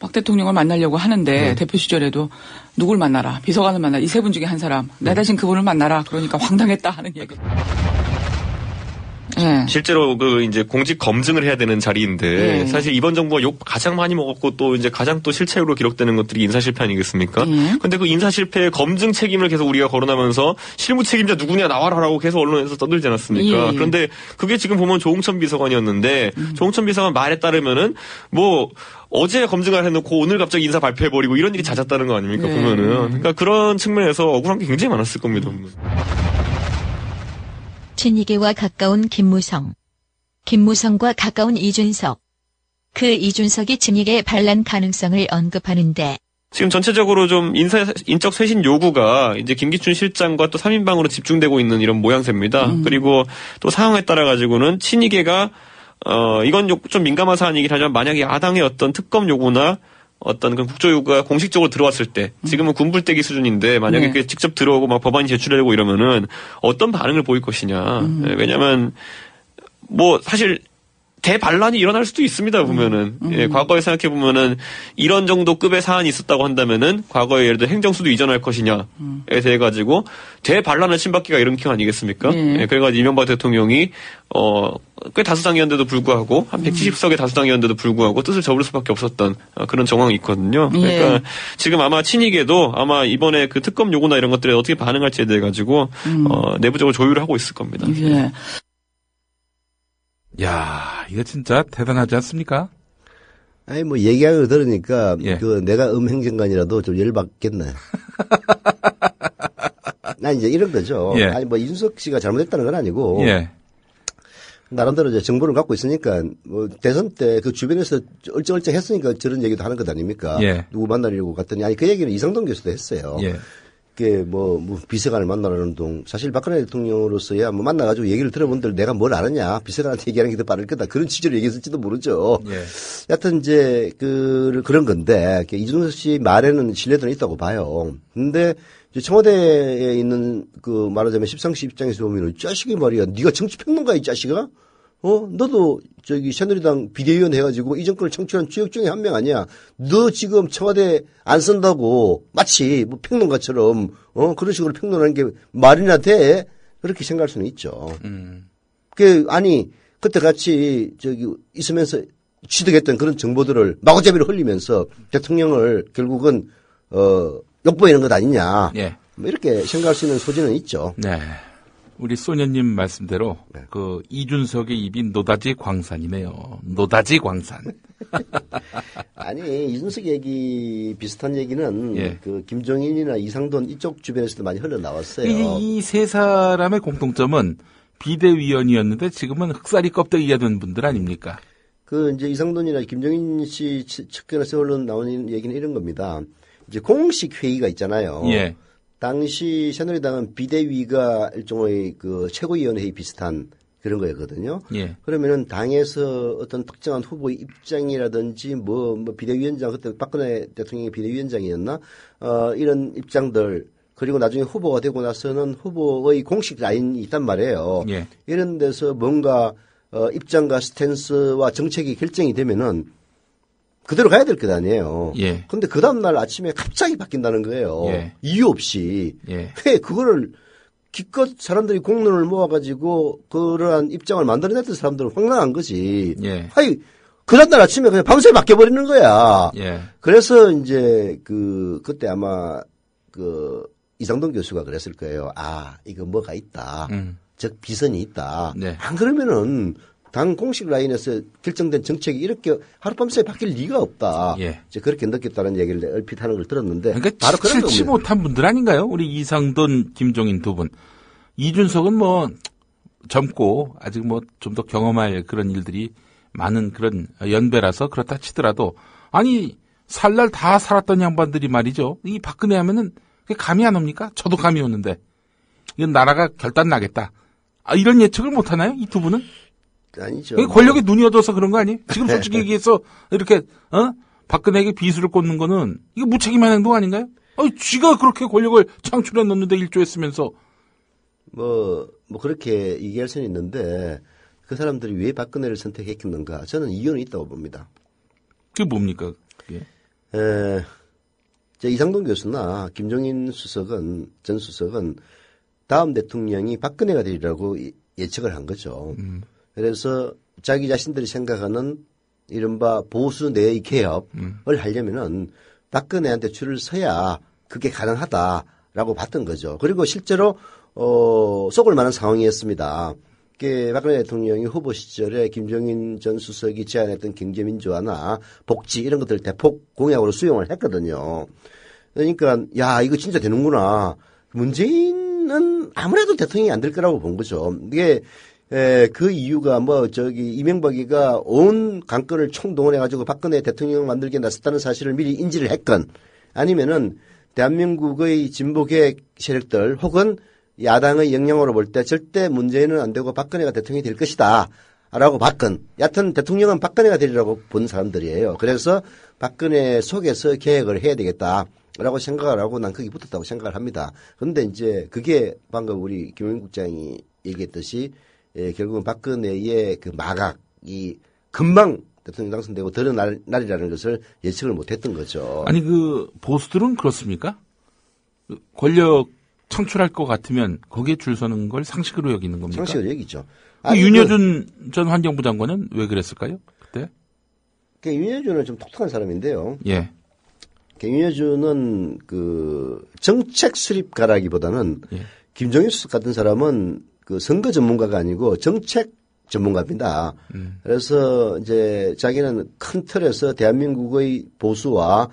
박 대통령을 만나려고 하는데 대표 시절에도 누굴 만나라, 비서관을 만나라, 이 세 분 중에 한 사람. 나 대신 그분을 만나라. 그러니까 황당했다 하는 얘기. 예. 실제로 그 이제 공직 검증을 해야 되는 자리인데 예. 사실 이번 정부가 욕 가장 많이 먹었고 또 이제 가장 또 실책으로 기록되는 것들이 인사 실패 아니겠습니까? 예. 근데 그 인사 실패의 검증 책임을 계속 우리가 거론하면서 실무 책임자 누구냐 나와라라고 계속 언론에서 떠들지 않았습니까? 예. 그런데 그게 지금 보면 조홍천 비서관이었는데 조홍천 비서관 말에 따르면은 뭐 어제 검증을 해놓고 오늘 갑자기 인사 발표해버리고 이런 일이 잦았다는 거 아닙니까? 네. 보면은. 그러니까 그런 측면에서 억울한 게 굉장히 많았을 겁니다. 친이계와 가까운 김무성. 김무성과 가까운 이준석. 그 이준석이 친이계 반란 가능성을 언급하는데 지금 전체적으로 좀 인적 쇄신 요구가 이제 김기춘 실장과 또 3인방으로 집중되고 있는 이런 모양새입니다. 그리고 또 상황에 따라 가지고는 친이계가 이건 좀 민감한 사안이긴 하지만 만약에 야당의 어떤 특검 요구나 어떤 그 국조 요구가 공식적으로 들어왔을 때 지금은 군불대기 수준인데 만약에 네. 그게 직접 들어오고 막 법안이 제출되고 이러면은 어떤 반응을 보일 것이냐. 왜냐면 뭐 사실 대반란이 일어날 수도 있습니다, 보면은. 예, 과거에 생각해보면은, 이런 정도 급의 사안이 있었다고 한다면은, 과거에 예를 들어 행정수도 이전할 것이냐에 대해 가지고, 대반란을 침박기가 일으킨 거 아니겠습니까? 네. 예, 그래가지고 이명박 대통령이, 꽤 다수당이었는데도 불구하고, 한 170석의 다수당이었는데도 불구하고, 뜻을 접을 수밖에 없었던 그런 정황이 있거든요. 그러니까, 예. 지금 아마 친이계도 아마 이번에 그 특검 요구나 이런 것들에 어떻게 반응할지에 대해 가지고, 내부적으로 조율을 하고 있을 겁니다. 예. 야, 이거 진짜 대단하지 않습니까? 아니, 뭐, 얘기하는 걸 들으니까, 예. 내가 행정관이라도 좀 열받겠네. 난 이제 이런 거죠. 예. 아니, 뭐, 이준석 씨가 잘못했다는 건 아니고, 예. 나름대로 이제 정보를 갖고 있으니까, 뭐, 대선 때 그 주변에서 얼쩡얼쩡 했으니까 저런 얘기도 하는 것 아닙니까? 예. 누구 만나려고 갔더니, 아니, 그 얘기는 이상돈 교수도 했어요. 예. 그게 뭐 비서관을 만나라는 동, 사실 박근혜 대통령으로서야 뭐 만나가지고 얘기를 들어본들 내가 뭘 아느냐, 비서관한테 얘기하는 게 더 빠를 거다. 그런 취지로 얘기했을지도 모르죠. 예. 여하튼 이제 그런 건데, 이준석 씨 말에는 신뢰도는 있다고 봐요. 근데 이제 청와대에 있는 그 말하자면 십상시 입장에서 보면 이 자식이 말이야, 네가 정치평론가 이 자식아? 너도 저기 새누리당 비대위원 해가지고 이 정권을 창출한 주역 중에 한 명 아니야. 너 지금 청와대 안 쓴다고 마치 뭐 평론가처럼 그런 식으로 평론하는 게 말이나 돼? 그렇게 생각할 수는 있죠. 아니 그때 같이 저기 있으면서 취득했던 그런 정보들을 마구잡이로 흘리면서 대통령을 결국은 욕보이는 것 아니냐. 예. 뭐 이렇게 생각할 수 있는 소지는 있죠. 네. 우리 소녀님 말씀대로 그 이준석의 입이 노다지 광산이네요. 노다지 광산. 아니 이준석 얘기 비슷한 얘기는 예. 그 김종인이나 이상돈 이쪽 주변에서도 많이 흘러나왔어요. 이 세 사람의 공통점은 비대위원이었는데 지금은 흑사리 껍데기가 된 분들 아닙니까? 그 이제 이상돈이나 김종인 씨 측근에서 흘러 나오는 얘기는 이런 겁니다. 이제 공식 회의가 있잖아요. 예. 당시 새누리당은 비대위가 일종의 그 최고위원회의 비슷한 그런 거였거든요. 예. 그러면은 당에서 어떤 특정한 후보의 입장이라든지 뭐 비대위원장 그때 박근혜 대통령이 비대위원장이었나 이런 입장들 그리고 나중에 후보가 되고 나서는 후보의 공식 라인이 있단 말이에요. 예. 이런 데서 뭔가 입장과 스탠스와 정책이 결정이 되면은 그대로 가야 될 것 아니에요. 예. 근데 그 다음날 아침에 갑자기 바뀐다는 거예요. 예. 이유 없이. 예. 왜 그거를 기껏 사람들이 공론을 모아가지고 그러한 입장을 만들어냈던 사람들은 황당한 거지. 예. 아니, 그 다음날 아침에 그냥 밤새 바뀌어버리는 거야. 예. 그래서 이제 그때 아마 이상돈 교수가 그랬을 거예요. 아, 이거 뭐가 있다. 즉, 비선이 있다. 네. 안 그러면은 당 공식 라인에서 결정된 정책이 이렇게 하룻밤새 바뀔 리가 없다. 예. 이제 그렇게 느꼈다는 얘기를 얼핏 하는 걸 들었는데. 그러니까 바로 그런 칠치 겁니다. 못한 분들 아닌가요? 우리 이상돈, 김종인 두 분. 이준석은 뭐 젊고 아직 뭐 좀 더 경험할 그런 일들이 많은 그런 연배라서 그렇다 치더라도 아니 살날 다 살았던 양반들이 말이죠. 이 박근혜 하면은 그게 감이 안 옵니까? 저도 감이 오는데 이건 나라가 결단 나겠다. 이런 예측을 못 하나요? 이 두 분은? 아니죠. 그게 권력에 눈이 어두워서 그런 거 아니에요? 지금 솔직히 얘기해서 이렇게 박근혜에게 비수를 꽂는 거는 이게 무책임한 행동 아닌가요? 쥐가 그렇게 권력을 창출해 놓는데 일조했으면서 뭐 그렇게 얘기할 수는 있는데 그 사람들이 왜 박근혜를 선택했겠는가? 저는 이유는 있다고 봅니다. 그게 뭡니까? 그게? 이상돈 교수나 김종인 전 수석은 다음 대통령이 박근혜가 되리라고 예측을 한 거죠. 그래서 자기 자신들이 생각하는 이른바 보수 내의 개혁을 하려면은 박근혜한테 줄을 서야 그게 가능하다라고 봤던 거죠. 그리고 실제로 속을 만한 상황이었습니다. 박근혜 대통령이 후보 시절에 김종인 전 수석이 제안했던 경제민주화나 복지 이런 것들을 대폭 공약으로 수용을 했거든요. 그러니까 야 이거 진짜 되는구나. 문재인은 아무래도 대통령이 안 될 거라고 본 거죠. 이게 그 이유가 이명박이가 온 강권을 총동원해가지고 박근혜 대통령 만들게 나섰다는 사실을 미리 인지를 했건 아니면은 대한민국의 진보계획 세력들 혹은 야당의 역량으로 볼 때 절대 문재인은 안 되고 박근혜가 대통령이 될 것이다 라고 봤건 여하튼 대통령은 박근혜가 되리라고 본 사람들이에요. 그래서 박근혜 속에서 계획을 해야 되겠다라고 생각을 하고 난 거기 붙었다고 생각을 합니다. 그런데 이제 그게 방금 우리 김영민 국장이 얘기했듯이 결국은 박근혜의 그 마각이 금방 대통령 당선되고 드러날 날이라는 것을 예측을 못했던 거죠. 아니 보수들은 그렇습니까? 권력 창출할 것 같으면 거기에 줄 서는 걸 상식으로 여기는 겁니까? 상식으로 여기죠. 윤여준 전 환경부 장관은 왜 그랬을까요? 그때? 윤여준은 좀 독특한 사람인데요. 예. 윤여준은 그 정책 수립가라기보다는 예. 김종인 수석 같은 사람은 그 선거 전문가가 아니고 정책 전문가입니다. 그래서 이제 자기는 큰 틀에서 대한민국의 보수와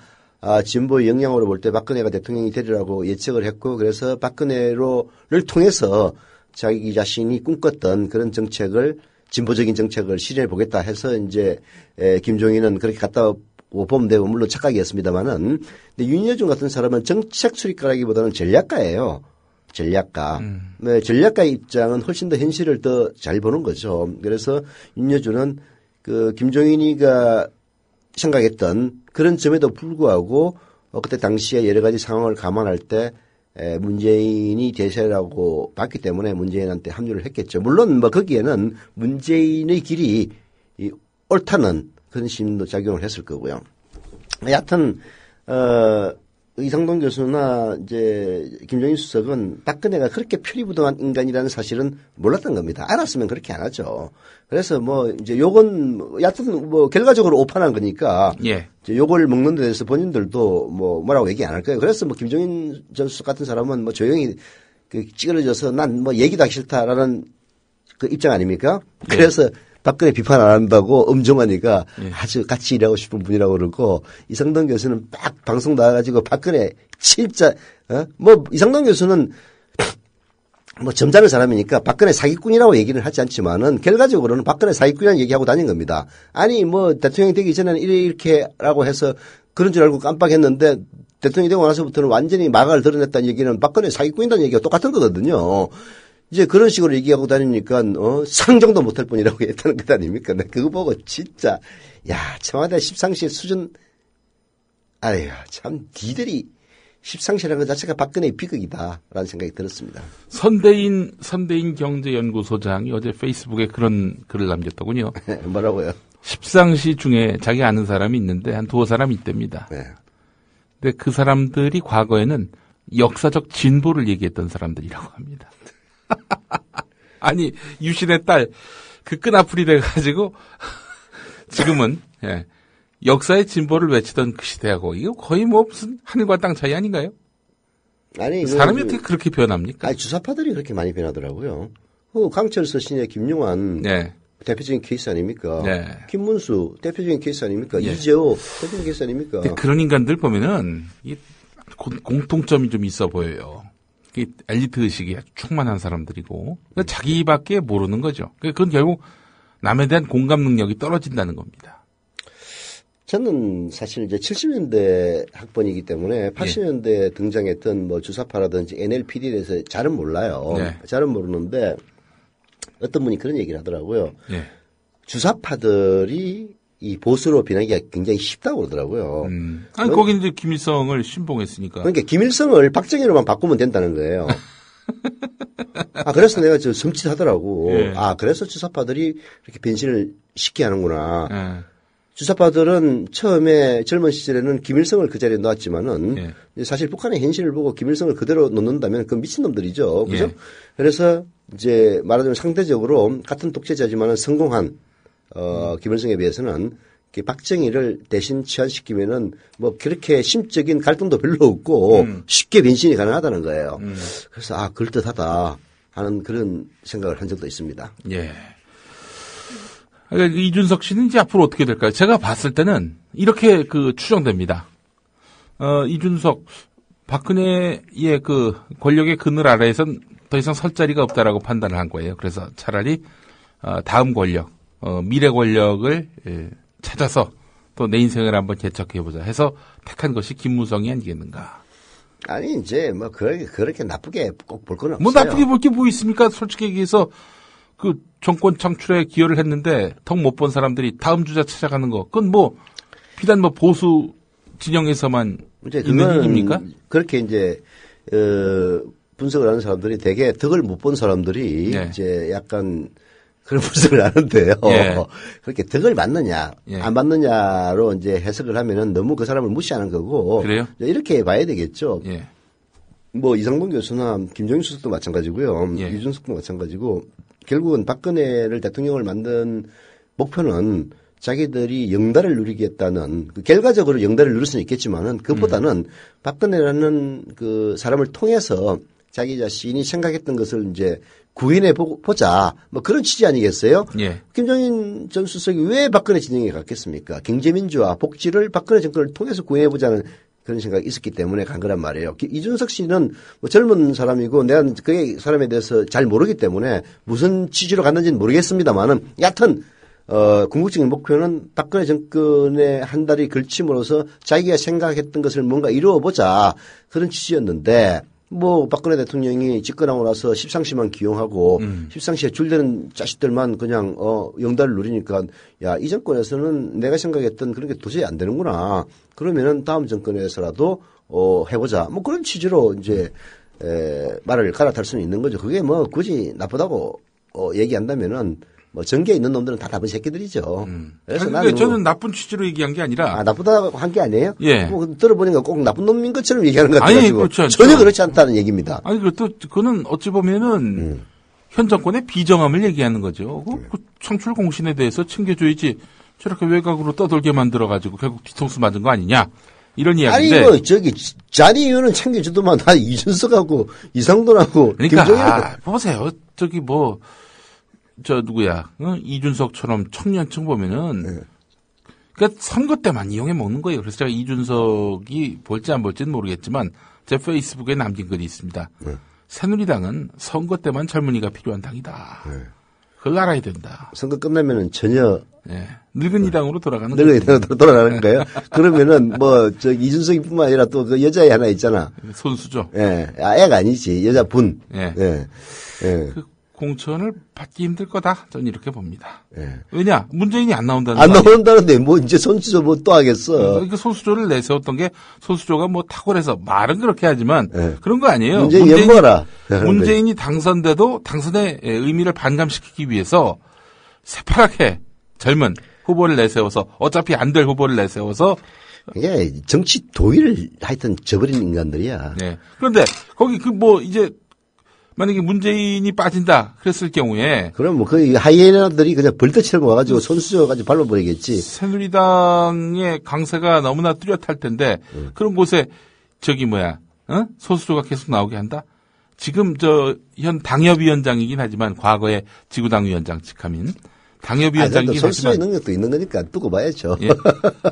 진보의 역량으로 볼 때 박근혜가 대통령이 되리라고 예측을 했고 그래서 박근혜를 통해서 자기 자신이 꿈꿨던 그런 정책을 진보적인 정책을 실현해 보겠다 해서 이제 김종인은 그렇게 갔다 보면 되고 물론 착각이었습니다만은 근데 윤여준 같은 사람은 정책 수립가라기보다는 전략가예요. 전략가. 네, 전략가의 입장은 훨씬 더 현실을 더 잘 보는 거죠. 그래서 윤여준은 그 김종인이가 생각했던 그런 점에도 불구하고 그때 당시에 여러 가지 상황을 감안할 때 문재인이 대세라고 봤기 때문에 문재인한테 합류를 했겠죠. 물론 거기에는 문재인의 길이 옳다는 그런 심도 작용을 했을 거고요. 여하튼 이상돈 교수나 이제 김종인 수석은 박근혜가 그렇게 표리부동한 인간이라는 사실은 몰랐던 겁니다. 알았으면 그렇게 안 하죠. 그래서 이제 요건 여하튼 결과적으로 오판한 거니까 예. 이제 요걸 먹는 데 대해서 본인들도 뭐라고 얘기 안 할 거예요. 그래서 김종인 전 수석 같은 사람은 조용히 찌그러져서 난 얘기도 하기 싫다라는 그 입장 아닙니까? 예. 그래서 박근혜 비판 안 한다고 엄정하니까 아주 같이 일하고 싶은 분이라고 그러고 이상돈 교수는 막 방송 나와가지고 박근혜 진짜 이상돈 교수는 점잖은 사람이니까 박근혜 사기꾼이라고 얘기는 하지 않지만은 결과적으로는 박근혜 사기꾼이라는 얘기하고 다닌 겁니다. 아니 대통령이 되기 전에는 이렇게라고 해서 그런 줄 알고 깜빡했는데 대통령이 되고 나서부터는 완전히 마각을 드러냈다는 얘기는 박근혜 사기꾼이라는 얘기가 똑같은 거거든요. 이제 그런 식으로 얘기하고 다니니까 상정도 못할 뿐이라고 했다는 것 아닙니까? 나 그거 보고 진짜 청와대 십상시 수준 참 니들이 십상시라는 것 자체가 박근혜의 비극이다라는 생각이 들었습니다. 선대인 경제연구소장이 어제 페이스북에 그런 글을 남겼더군요. 뭐라고요? 십상시 중에 자기 아는 사람이 있는데 한 두어 사람이 있답니다. 네. 근데 그 사람들이 과거에는 역사적 진보를 얘기했던 사람들이라고 합니다. 아니 유신의 딸 그 끈아풀이 돼가지고 지금은 역사의 진보를 외치던 그 시대하고 이거 거의 무슨 하늘과 땅 차이 아닌가요? 아니 사람이 어떻게 그렇게 변합니까? 주사파들이 그렇게 많이 변하더라고요. 강철서 신의 김용환 대표적인 케이스 아닙니까? 김문수 대표적인 케이스 아닙니까? 이재호 대표적인 케이스 아닙니까? 그런 인간들 보면은 공통점이 좀 있어 보여요. 엘리트 의식이 충만한 사람들이고 자기밖에 모르는 거죠. 그건 결국 남에 대한 공감 능력이 떨어진다는 겁니다. 저는 사실 이제 70년대 학번이기 때문에 80년대 등장했던 주사파라든지 NLPD에 대해서 잘은 몰라요. 잘은 모르는데 어떤 분이 그런 얘기를 하더라고요. 주사파들이 이 보수로 변하기가 굉장히 쉽다고 그러더라고요. 아니, 거기는 이제 김일성을 신봉했으니까. 그러니까 김일성을 박정희로만 바꾸면 된다는 거예요. 그래서 내가 섬찟하더라고. 그래서 주사파들이 이렇게 변신을 쉽게 하는구나. 주사파들은 처음에 젊은 시절에는 김일성을 그 자리에 놓았지만은 사실 북한의 현실을 보고 김일성을 그대로 놓는다면 그 미친놈들이죠. 그죠? 예. 그래서 이제 말하자면 상대적으로 같은 독재자지만은 성공한 김일성에 비해서는 박정희를 대신 치환시키면은 뭐 그렇게 심적인 갈등도 별로 없고 쉽게 변신이 가능하다는 거예요. 그래서 그럴듯하다 하는 그런 생각을 한 적도 있습니다. 예. 그러니까 이준석 씨는 이제 앞으로 어떻게 될까요? 제가 봤을 때는 이렇게 추정됩니다. 이준석, 박근혜의 그 권력의 그늘 아래에선 더 이상 설 자리가 없다라고 판단을 한 거예요. 그래서 차라리, 다음 권력, 미래 권력을 찾아서 또 내 인생을 한번 개척해보자 해서 택한 것이 김무성이 아니겠는가. 아니, 이제 뭐 그렇게 나쁘게 꼭 볼 건 없어요. 뭐 나쁘게 볼 게 뭐 있습니까? 솔직히 얘기해서 그 정권 창출에 기여를 했는데 턱 못 본 사람들이 다음 주자 찾아가는 거, 그건 뭐 비단 뭐 보수 진영에서만 있는 얘기입니까? 그렇게 이제 분석을 하는 사람들이 되게 덕을 못 본 사람들이 이제 약간 그런 분석을 하는데요. 그렇게 덕을 맞느냐 안 맞느냐로 이제 해석을 하면은 너무 그 사람을 무시하는 거고. 그래요? 이렇게 봐야 되겠죠. 뭐 이상돈 교수나 김정일 수석도 마찬가지고요. 이준석도 마찬가지고. 결국은 박근혜를 대통령을 만든 목표는 자기들이 영달을 누리겠다는, 결과적으로 영달을 누릴 수는 있겠지만은 그보다는 박근혜라는 그 사람을 통해서 자기 자신이 생각했던 것을 이제 구현해 보자. 뭐 그런 취지 아니겠어요? 김정인 전 수석이 왜 박근혜 진영에 갔겠습니까? 경제민주화, 복지를 박근혜 정권을 통해서 구현해 보자는 그런 생각이 있었기 때문에 간 거란 말이에요. 이준석 씨는 뭐 젊은 사람이고 내가 그 사람에 대해서 잘 모르기 때문에 무슨 취지로 갔는지는 모르겠습니다만은 여하튼 궁극적인 목표는 박근혜 정권의 한 달이 걸침으로써 자기가 생각했던 것을 뭔가 이루어보자 그런 취지였는데 뭐 박근혜 대통령이 집권하고 나서 십상시만 기용하고 십상시에 줄되는 자식들만 그냥 영달을 누리니까 야, 이 정권에서는 내가 생각했던 그런 게 도저히 안 되는구나. 그러면은 다음 정권에서라도 해보자. 뭐 그런 취지로 이제 말을 갈아탈 수는 있는 거죠. 그게 뭐 굳이 나쁘다고 얘기한다면은 뭐 전계에 있는 놈들은 다 나쁜 새끼들이죠. 그래서 나는 저는 나쁜 취지로 얘기한 게 아니라. 나쁘다고 한 게 아니에요? 예. 뭐 들어보니까 꼭 나쁜 놈인 것처럼 얘기하는 것 같아요. 아니, 그렇죠. 전혀 그렇지 않다는 얘기입니다. 아니, 그거는 어찌 보면은 현 정권의 비정함을 얘기하는 거죠. 그 창출 공신에 대해서 챙겨줘야지 저렇게 외곽으로 떠돌게 만들어가지고 결국 뒤통수 맞은 거 아니냐. 이런 이야기인데. 아니, 자리 의원은 챙겨주더만 다 이준석하고 이상돈하고. 그러니까, 보세요. 누구야, 이준석처럼 청년층 보면은, 그러니까 선거 때만 이용해 먹는 거예요. 그래서 제가 이준석이 볼지 안 볼지는 모르겠지만, 제 페이스북에 남긴 글이 있습니다. 새누리당은 선거 때만 젊은이가 필요한 당이다. 그걸 알아야 된다. 선거 끝나면은 전혀. 늙은이 당으로 돌아가는 거예요. 늙은이 당으로 돌아가는 거예요? 그러면은 이준석이 뿐만 아니라 또 그 여자애 하나 있잖아. 손수죠. 애가 아니지. 여자분. 그 공천을 받기 힘들 거다. 저는 이렇게 봅니다. 왜냐? 문재인이 안 나온다는 안 나온다는데 뭐 이제 손수조 뭐 또 하겠어. 그러니까 손수조를 내세웠던 게 손수조가 뭐 탁월해서 말은 그렇게 하지만 그런 거 아니에요. 문재인이 당선돼도 당선의 의미를 반감시키기 위해서 새파랗게 젊은 후보를 내세워서 어차피 안 될 후보를 내세워서 이게 정치 도의를 하여튼 저버린 인간들이야. 그런데 거기 이제 만약에 문재인이 빠진다 그랬을 경우에 그럼 뭐 그 하이에나들이 그냥 벌떡처럼 와가지고 손수저가지고 밟아버리겠지. 새누리당의 강세가 너무나 뚜렷할 텐데 그런 곳에 손수저가 계속 나오게 한다. 지금 현 당협위원장이긴 하지만 과거에 지구당 위원장 직함인 당협위원장이긴 하지만 손수저의 능력도 있는 거니까 두고 봐야죠.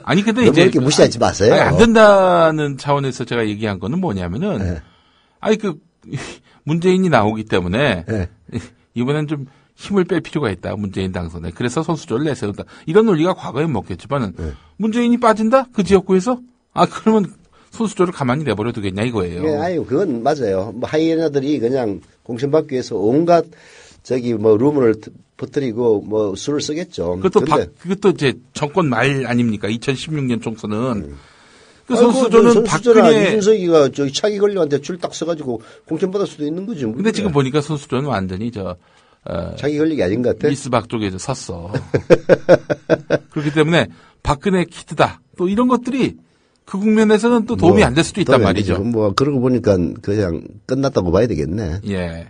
아니 근데 너무 이제 이렇게 무시하지 마세요. 안 된다는 차원에서 제가 얘기한 거는 뭐냐면은 문재인이 나오기 때문에 이번엔 좀 힘을 뺄 필요가 있다. 문재인 당선에. 그래서 손수조를 내세운다. 이런 논리가 과거에 먹혔지만은 문재인이 빠진다? 그 지역구에서? 그러면 손수조를 가만히 내버려 두겠냐 이거예요. 그건 맞아요. 뭐 하이에나들이 그냥 공천받기 위해서 온갖 루머를 퍼뜨리고 수를 쓰겠죠. 그것도 이제 정권 말 아닙니까? 2016년 총선은. 손수조는 박근혜 이준석이가 차기 권력한테 줄 딱 써가지고 공천받을 수도 있는 거죠. 근데 지금 보니까 손수조는 완전히 자기 권력이 아닌 것 같아. 미스박 쪽에 섰어. 그렇기 때문에 박근혜 키트다. 또 이런 것들이 그 국면에서는 또 도움이 안 될 수도 있단 말이죠. 뭐 그러고 보니까 그냥 끝났다고 봐야 되겠네. 예.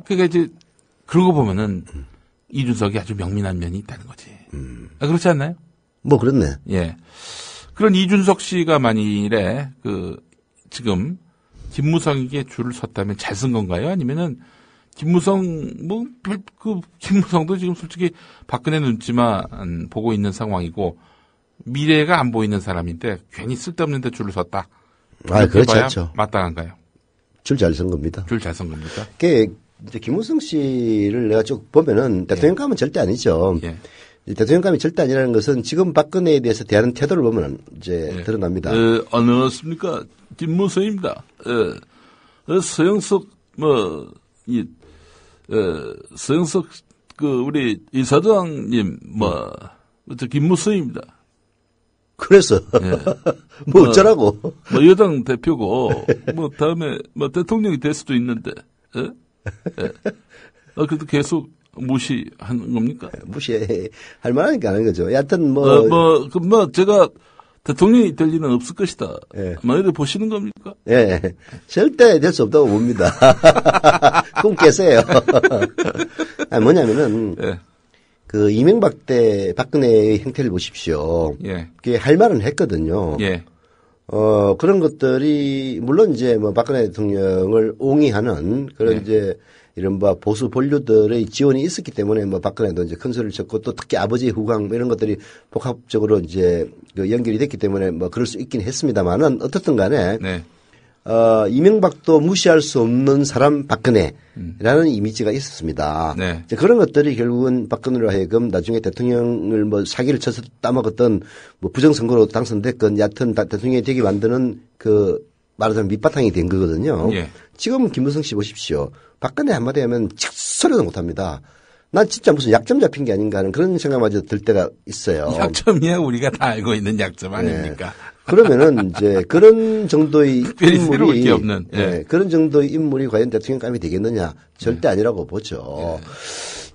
그러니까 이제 그러고 보면은 이준석이 아주 명민한 면이 있다는 거지. 그렇지 않나요? 뭐 그렇네. 예. 그런 이준석 씨가 만일에 지금 김무성에게 줄을 섰다면 잘 쓴 건가요? 아니면은 김무성도 지금 솔직히 박근혜 눈치만 보고 있는 상황이고 미래가 안 보이는 사람인데 괜히 쓸데없는 데 줄을 섰다. 그렇지 않죠. 마땅한가요? 줄 잘 쓴 겁니다. 줄 잘 쓴 겁니까? 이제 김무성 씨를 내가 쭉 보면은 대통령감은 절대 아니죠. 예. 대통령감이 절대 아니라는 것은 지금 박근혜에 대해서 대하는 태도를 보면 이제 드러납니다. 안녕하십니까. 김무성입니다. 서영석, 서영석, 우리 이사장님, 김무성입니다. 그래서, 뭐 어쩌라고. 여당 대표고, 다음에, 대통령이 될 수도 있는데, 그래도 계속 무시하는 겁니까? 무시할 만하니까 하는 거죠. 여하튼 제가 대통령이 될 일은 없을 것이다. 예. 이렇게 보시는 겁니까? 예. 절대 될 수 없다고 봅니다. 꿈 깨세요. 뭐냐면은, 이명박 때 박근혜의 행태를 보십시오. 예. 그게 할 말은 했거든요. 예. 그런 것들이, 물론 이제 박근혜 대통령을 옹이하는 그런 이제 이른바 보수 본류들의 지원이 있었기 때문에 박근혜도 이제 큰 소리를 쳤고 또 특히 아버지의 후광 이런 것들이 복합적으로 이제 연결이 됐기 때문에 그럴 수 있긴 했습니다만은 어떻든 간에 이명박도 무시할 수 없는 사람 박근혜라는 이미지가 있었습니다. 네. 그런 것들이 결국은 박근혜로 하여금 나중에 대통령을 사기를 쳐서 따먹었던 부정선거로 당선됐건 얕은 대통령이 되게 만드는 말하자면 밑바탕이 된 거거든요. 예. 지금 김무성 씨 보십시오. 박근혜 한마디 하면 칙소리도 못합니다. 난 진짜 무슨 약점 잡힌 게 아닌가 하는 그런 생각마저 들 때가 있어요. 약점이야 우리가 다 알고 있는 약점 아닙니까? 네. 그러면은 이제 그런 정도의 인물이 없는 그런 정도의 인물이 과연 대통령감이 되겠느냐? 절대 아니라고 보죠.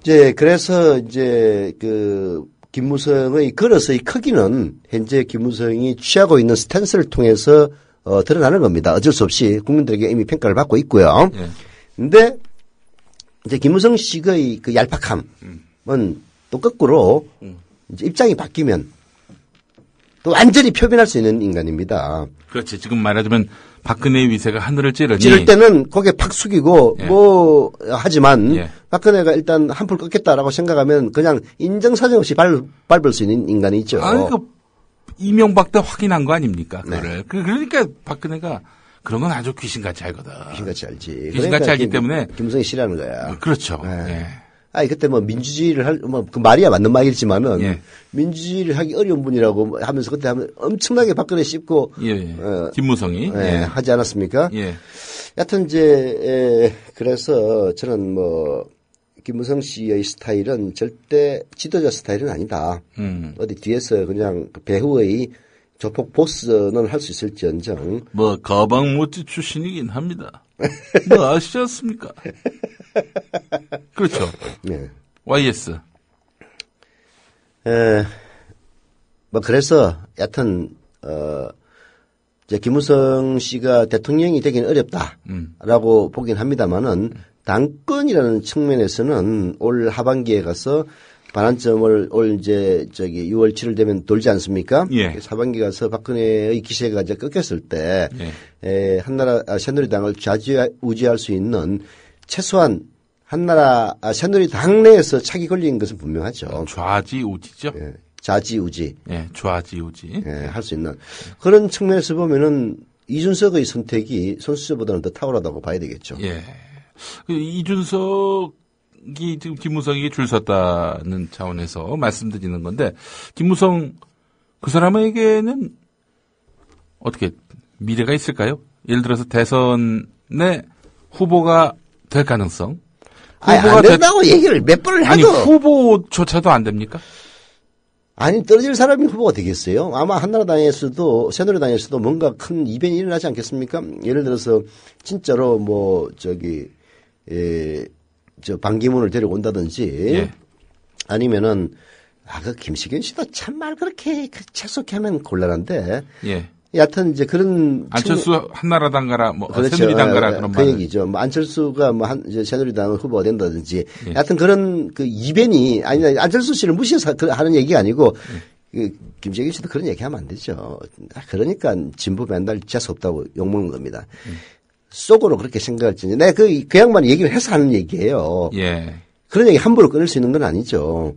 이제 그래서 이제 김무성의 걸어서의 크기는 현재 김무성이 취하고 있는 스탠스를 통해서 드러나는 겁니다. 어쩔 수 없이 국민들에게 이미 평가를 받고 있고요. 근데 이제 김무성 씨의 얄팍함은 또 거꾸로 이제 입장이 바뀌면 또 완전히 표변할 수 있는 인간입니다. 그렇지. 지금 말하자면 박근혜의 위세가 하늘을 찌르니 찌를 때는 고개 팍 숙이고 하지만 박근혜가 일단 한풀 꺾겠다라고 생각하면 그냥 인정사정 없이 밟을 수 있는 인간이 있죠. 이명박 때 확인한 거 아닙니까? 네. 그러니까 박근혜가 그런 건 아주 귀신같이 알거든. 귀신같이 알지. 귀신같이 알기 때문에 김무성이 싫어하는 거야. 그렇죠. 네. 그때 민주주의를 그 말이야 맞는 말이지만은 민주주의를 하기 어려운 분이라고 하면서 그때 하면 엄청나게 박근혜 씹고 김무성이 하지 않았습니까? 예. 여하튼 이제 그래서 저는 김무성 씨의 스타일은 절대 지도자 스타일은 아니다. 어디 뒤에서 그냥 배후의 조폭 보스는 할 수 있을지언정. 가방 모찌 출신이긴 합니다. 아시지 않습니까? 그렇죠. 네. YS. 그래서 여하튼 이제 김무성 씨가 대통령이 되기는 어렵다라고 보긴 합니다만은 당권이라는 측면에서는 올 하반기에 가서 반환점을 이제 6월 7일 되면 돌지 않습니까? 예. 하반기 가서 박근혜의 기세가 이제 꺾였을 때, 한나라, 새누리당을 좌지우지할 수 있는 최소한 한나라, 새누리당 내에서 차기 걸린 것은 분명하죠. 좌지우지죠? 좌지우지. 좌지우지. 할 수 있는. 그런 측면에서 보면은 이준석의 선택이 손수저보다는 더 탁월하다고 봐야 되겠죠. 예. 이준석이 지금 김무성에게 줄 섰다는 차원에서 말씀드리는 건데, 김무성 그 사람에게는 어떻게 미래가 있을까요? 예를 들어서 대선에 후보가 될 가능성? 안 된다고 얘기를 몇 번을 해도. 아니, 후보조차도 안 됩니까? 아니, 떨어질 사람이 후보가 되겠어요? 아마 한나라당에서도, 새누리당에서도 뭔가 큰 이변이 일어나지 않겠습니까? 예를 들어서, 진짜로 반기문을 데려온다든지, 아니면은, 그 김시균 씨도 참 말 그렇게 채석해 하면 곤란한데. 예. 여하튼 이제 그런. 안철수 한나라당 가라, 뭐, 그렇죠. 새누리당 가라, 그런 말. 그 얘기죠. 뭐, 안철수가 뭐, 이제 새누리당 후보가 된다든지. 예. 여하튼 그런 그 이변이, 아니, 안철수 씨를 무시해서 하는 얘기가 아니고, 김시균 씨도 그런 얘기 하면 안 되죠. 그러니까 진보 맨날 재수 없다고 욕먹는 겁니다. 속으로 그렇게 생각할지. 내가 그 양반이 얘기를 해서 하는 얘기예요. 예. 그런 얘기 함부로 끊을 수 있는 건 아니죠.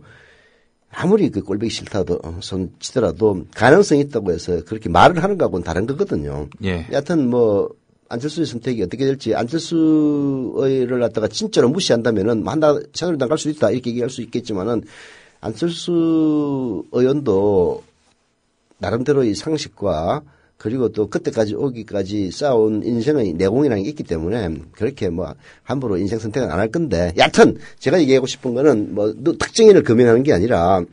아무리 그 꼴보기 싫다도 손 치더라도 가능성이 있다고 해서 그렇게 말을 하는 거하고는 다른 거거든요. 예. 여하튼 뭐 안철수의 선택이 어떻게 될지 안철수를 갖다가 진짜로 무시한다면은 새누리당 갈 수도 있다 이렇게 얘기할 수 있겠지만은 안철수 의원도 나름대로의 상식과 그리고 또 그때까지 오기까지 쌓아온 인생의 내공이라는 게 있기 때문에 그렇게 뭐 함부로 인생 선택은 안 할 건데 여하튼 제가 얘기하고 싶은 거는 뭐 특정인을 금연하는 게 아니라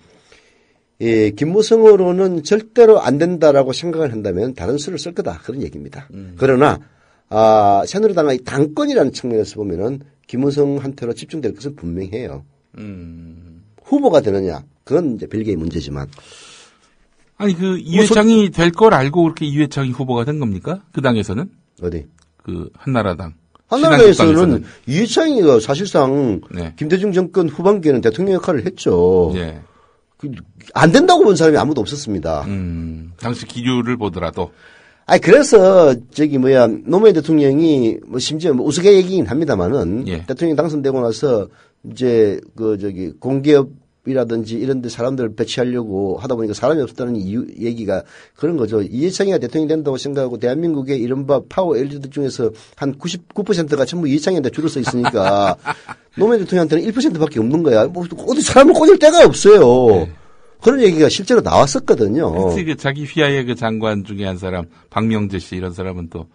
김무성으로는 절대로 안 된다라고 생각을 한다면 다른 수를 쓸 거다 그런 얘기입니다. 그러나 새누리당의 당권이라는 측면에서 보면은 김무성한테로 집중될 것은 분명해요. 후보가 되느냐 그건 이제 별개의 문제지만. 아니, 이회창이 될 걸 알고 그렇게 이회창이 후보가 된 겁니까? 그 당에서는? 어디? 한나라당. 한나라에서는 이회창이가 사실상 네. 김대중 정권 후반기에는 대통령 역할을 했죠. 예. 안 된다고 본 사람이 아무도 없었습니다. 당시 기류를 보더라도. 그래서, 노무현 대통령이, 심지어 우스개 얘기긴 합니다만은, 예. 대통령이 당선되고 나서, 이제, 공기업이라든지 이런 데 사람들을 배치하려고 하다 보니까 사람이 없었다는 얘기가 그런 거죠. 이회창이가 대통령이 된다고 생각하고 대한민국의 이른바 파워 엘리트 중에서 한 99%가 전부 이회창이한테 줄을 서 있으니까, 노무현 대통령한테는 1%밖에 없는 거야. 어디 사람을 꽂을 데가 없어요. 네. 그런 얘기가 실제로 나왔었거든요. 특히 자기 휘하의 장관 중에 한 사람, 박명재 씨 이런 사람은 또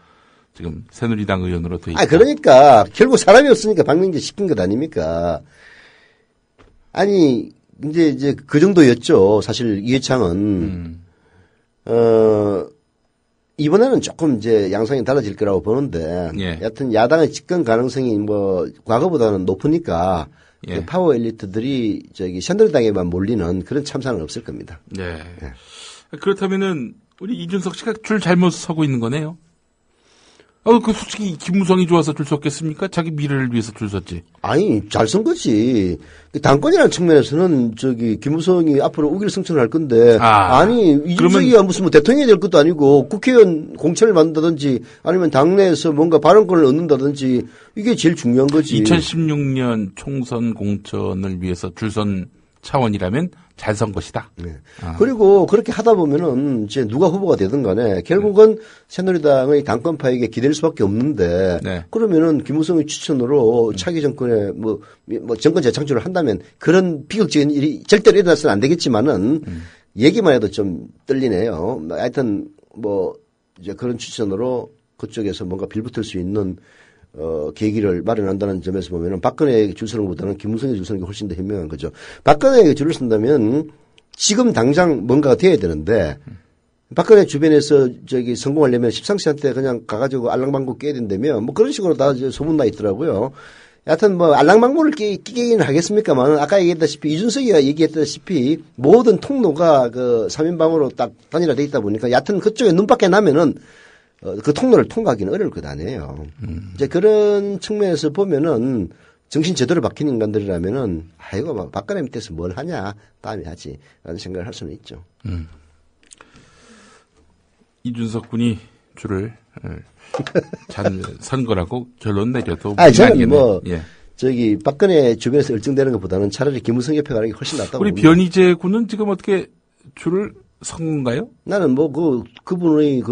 지금 새누리당 의원으로 돼 있고. 그러니까 결국 사람이 없으니까 박명재 시킨 것 아닙니까? 아니 이제 그 정도였죠. 사실 이회창은 이번에는 조금 이제 양상이 달라질 거라고 보는데, 예. 여하튼 야당의 집권 가능성이 뭐 과거보다는 높으니까. 예. 파워 엘리트들이 새누리당에만 몰리는 그런 참사는 없을 겁니다. 네. 네. 그렇다면은 우리 이준석 씨가 줄 잘못 서고 있는 거네요. 솔직히 김무성이 좋아서 줄 섰겠습니까? 자기 미래를 위해서 줄 섰지. 아니, 잘 선 거지. 당권이라는 측면에서는 김무성이 앞으로 우길 승천을 할 건데, 아니, 이준석이가 무슨 대통령이 될 것도 아니고 국회의원 공천을 만든다든지 아니면 당내에서 뭔가 발언권을 얻는다든지 이게 제일 중요한 거지. 2016년 총선 공천을 위해서 줄 선 차원이라면 잘 선 것이다. 네. 그리고 그렇게 하다 보면은 이제 누가 후보가 되든 간에 결국은 새누리당의 당권파에게 기댈 수밖에 없는데, 네. 그러면은 김무성의 추천으로 차기 정권에 뭐 정권 재창출을 한다면 그런 비극적인 일이 절대로 일어나서는 안 되겠지만은 얘기만 해도 좀 떨리네요. 하여튼 이제 그런 추천으로 그쪽에서 뭔가 빌붙을 수 있는 계기를 마련한다는 점에서 보면은 박근혜에게 줄 서는 것보다는 김무성에게 줄 서는 게 훨씬 더 현명한 거죠. 박근혜에게 줄을 쓴다면 지금 당장 뭔가가 돼야 되는데, 박근혜 주변에서 성공하려면 십상시한테 그냥 가가지고 알랑방구 깨야 된다며 그런 식으로 다 소문나 있더라고요. 여하튼 알랑방구를 끼긴 하겠습니까만 아까 얘기했다시피 이준석이가 얘기했다시피 모든 통로가 3인방으로 딱 단일화돼 있다 보니까 여하튼 그쪽에 눈밖에 나면은 그 통로를 통과하기는 어려울 것 아니에요. 이제 그런 측면에서 보면은 정신 제대로 박힌 인간들이라면은 박근혜 밑에서 뭘 하냐 다음에 하지 라는 생각을 할 수는 있죠. 이준석 군이 줄을 잘 선 거라고 결론 내려도 저는 박근혜 주변에서 얼쩡대는 것보다는 차라리 김무성 옆에 가는 게 훨씬 낫다고. 우리 변희재 군은 지금 어떻게 줄을 선 건가요? 나는 그분의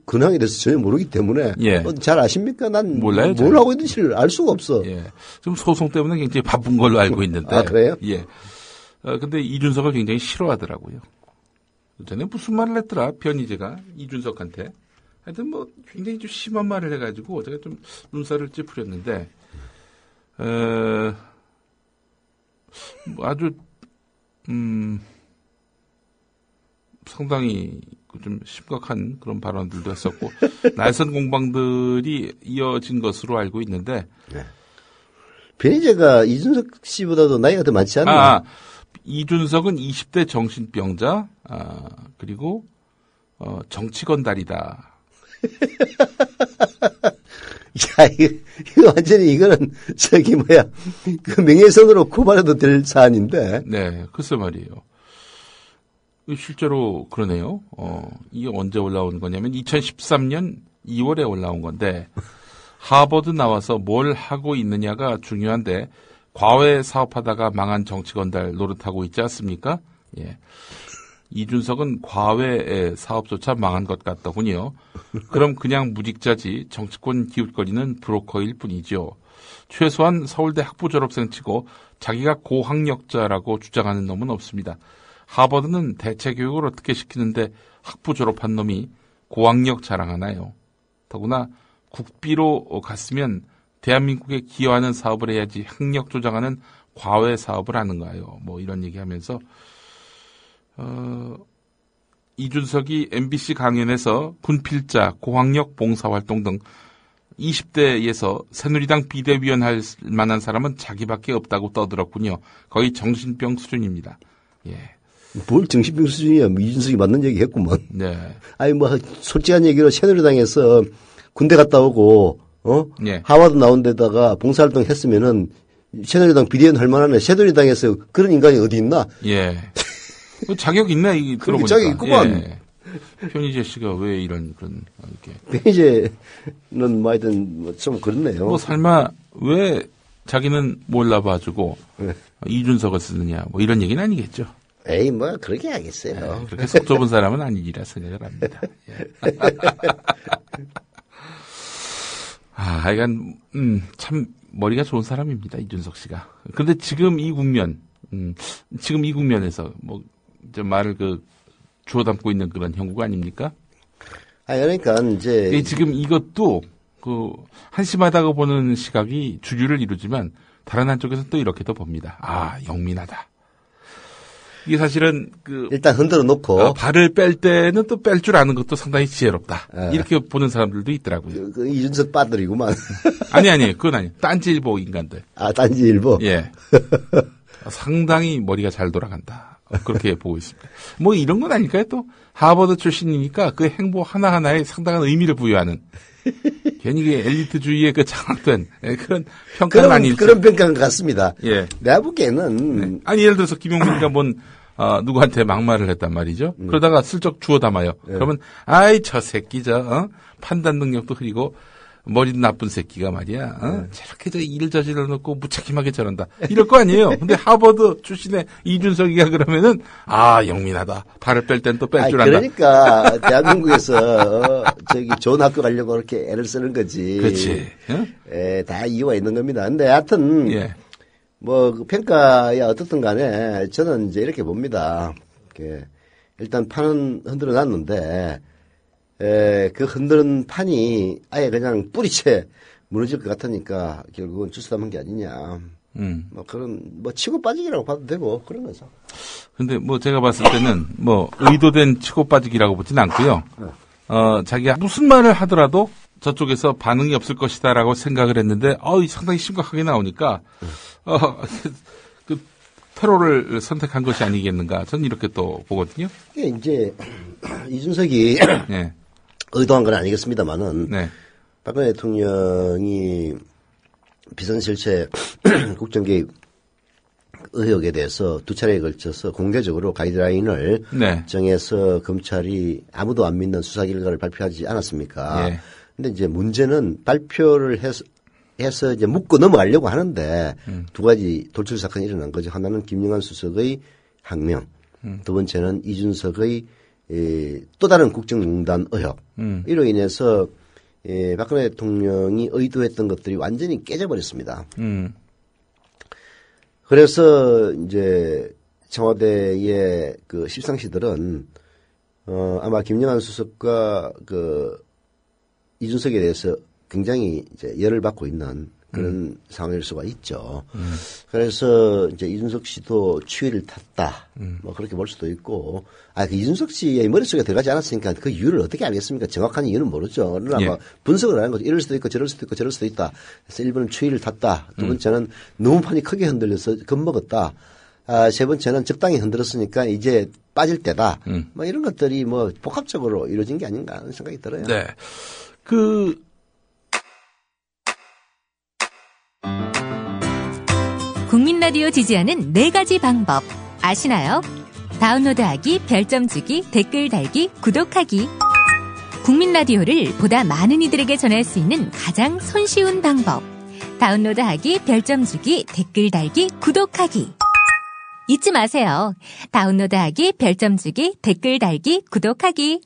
근황에 대해서 전혀 모르기 때문에. 예. 잘 아십니까? 난 몰라요. 뭘 하고 있는지를 알 수가 없어. 예. 지금 소송 때문에 굉장히 바쁜 걸로 알고 있는데. 그래요? 예. 근데 이준석을 굉장히 싫어하더라고요. 전에 무슨 말을 했더라, 변희재가 이준석한테. 하여튼 굉장히 좀 심한 말을 해가지고 제가 좀 눈살을 찌푸렸는데, 아주, 상당히 좀 심각한 그런 발언들도 했었고, 날선 공방들이 이어진 것으로 알고 있는데. 네. 변희재가 이준석 씨보다도 나이가 더 많지 않나요? 이준석은 20대 정신병자, 그리고 정치 건달이다. 야, 이거 완전히 이거는 그 명예훼손으로 고발해도 될 사안인데. 네, 글쎄 말이에요. 실제로 그러네요. 이게 언제 올라온 거냐면 2013년 2월에 올라온 건데 하버드 나와서 뭘 하고 있느냐가 중요한데 과외 사업하다가 망한 정치 건달 노릇하고 있지 않습니까? 예. 이준석은 과외 사업조차 망한 것 같더군요. 그럼 그냥 무직자지 정치권 기웃거리는 브로커일 뿐이죠. 최소한 서울대 학부 졸업생 치고 자기가 고학력자라고 주장하는 놈은 없습니다. 하버드는 대체 교육을 어떻게 시키는데 학부 졸업한 놈이 고학력 자랑하나요? 더구나 국비로 갔으면 대한민국에 기여하는 사업을 해야지 학력 조장하는 과외 사업을 하는가요? 뭐 이런 얘기하면서 이준석이 MBC 강연에서 군필자, 고학력 봉사활동 등 20대에서 새누리당 비대위원 할 만한 사람은 자기밖에 없다고 떠들었군요. 거의 정신병 수준입니다. 예. 뭘 정신병 수준이야. 이준석이 맞는 얘기 했구만. 네. 아니, 솔직한 얘기로 새누리당에서 군대 갔다 오고, 예. 하버드 나온 데다가 봉사활동 했으면은 새누리당 비대위원 할 만하네. 새누리당에서 그런 인간이 어디 있나? 예. 자격 있나, 이게 들어보니까. 자격 있구만. 예. 편희재 씨가 왜 이런, 이렇게. 편희재는 하여튼 좀 그렇네요. 설마, 왜 자기는 몰라봐주고, 네. 이준석을 쓰느냐, 이런 얘기는 아니겠죠. 에이, 그렇게 하겠어요. 네, 그렇게 속 좁은 사람은 아니리라 생각을 합니다. 예. 하여간, 참, 머리가 좋은 사람입니다, 이준석 씨가. 근데 지금 이 국면에서, 좀 말을 주워 담고 있는 그런 형국 아닙니까? 그러니까, 이제. 지금 이것도, 한심하다고 보는 시각이 주류를 이루지만, 다른 한쪽에서는 또 이렇게도 봅니다. 영민하다. 이게 사실은 일단 흔들어 놓고 발을 뺄 때는 또 뺄 줄 아는 것도 상당히 지혜롭다. 이렇게 보는 사람들도 있더라고요. 이준석 빠들이구만. 아니, 그건 아니에요. 딴지일보 인간들. 딴지일보? 예. 상당히 머리가 잘 돌아간다. 그렇게 보고 있습니다. 이런 건 아닐까요? 또 하버드 출신이니까 그 행보 하나하나에 상당한 의미를 부여하는. 괜히 엘리트주의에 장악된 그런 평가는 아닐지. 그런 평가는 같습니다. 예. 내가 보기에는. 네. 예를 들어서 김용민이가 누구한테 막말을 했단 말이죠. 그러다가 슬쩍 주워 담아요. 예. 그러면, 저 새끼, 판단 능력도 흐리고, 머리도 나쁜 새끼가 말이야. 저렇게 일을 저질러 놓고 무책임하게 저런다. 이럴 거 아니에요. 근데 하버드 출신의 이준석이가 그러면은, 영민하다. 발을 뺄 땐 또 뺄 줄 안다. 그러니까, 대한민국에서, 좋은 학교 가려고 그렇게 애를 쓰는 거지. 그렇지. 다 이유가 있는 겁니다. 근데 하여튼, 예. 그 평가야 어떻든 간에, 저는 이제 이렇게 봅니다. 일단 판은 흔들어 놨는데, 그 흔드는 판이 아예 그냥 뿌리채 무너질 것 같으니까 결국은 주스담한 게 아니냐. 치고 빠지기라고 봐도 되고 그런 거죠. 근데 제가 봤을 때는 의도된 치고 빠지기라고 보진 않고요. 자기가 무슨 말을 하더라도 저쪽에서 반응이 없을 것이다라고 생각을 했는데, 상당히 심각하게 나오니까, 테러를 선택한 것이 아니겠는가. 저는 이렇게 또 보거든요. 이게 이제, 이준석이, 네. 의도한 건 아니겠습니다만은, 네. 박근혜 대통령이 비선실체 국정개입 의혹에 대해서 두 차례에 걸쳐서 공개적으로 가이드라인을 네. 정해서 검찰이 아무도 안 믿는 수사 결과를 발표하지 않았습니까? 네. 근데 이제 문제는 발표를 해서 이제 묻고 넘어가려고 하는데 두 가지 돌출 사건이 일어난 거죠. 하나는 김영환 수석의 항명, 두 번째는 이준석의 또 다른 국정농단 의혹. 이로 인해서 박근혜 대통령이 의도했던 것들이 완전히 깨져버렸습니다. 그래서 이제 청와대의 그 십상시들은 아마 김영환 수석과 이준석에 대해서 굉장히 이제 열을 받고 있는 그런 상황일 수가 있죠. 그래서 이제 이준석 씨도 추위를 탔다. 그렇게 볼 수도 있고. 그 이준석 씨의 머릿속에 들어가지 않았으니까 그 이유를 어떻게 알겠습니까? 정확한 이유는 모르죠. 그러나 분석을 하는 거죠. 이럴 수도 있고 저럴 수도 있고 저럴 수도 있다. 그래서 1번은 추위를 탔다. 두 번째는 너무 판이 크게 흔들려서 겁먹었다. 세 번째는 적당히 흔들었으니까 이제 빠질 때다. 뭐 이런 것들이 뭐 복합적으로 이루어진 게 아닌가 하는 생각이 들어요. 네. 국민 라디오 지지하는 4가지 방법 아시나요? 다운로드하기, 별점 주기, 댓글 달기, 구독하기. 국민 라디오를 보다 많은 이들에게 전할 수 있는 가장 손쉬운 방법. 다운로드하기, 별점 주기, 댓글 달기, 구독하기. 잊지 마세요. 다운로드하기, 별점 주기, 댓글 달기, 구독하기.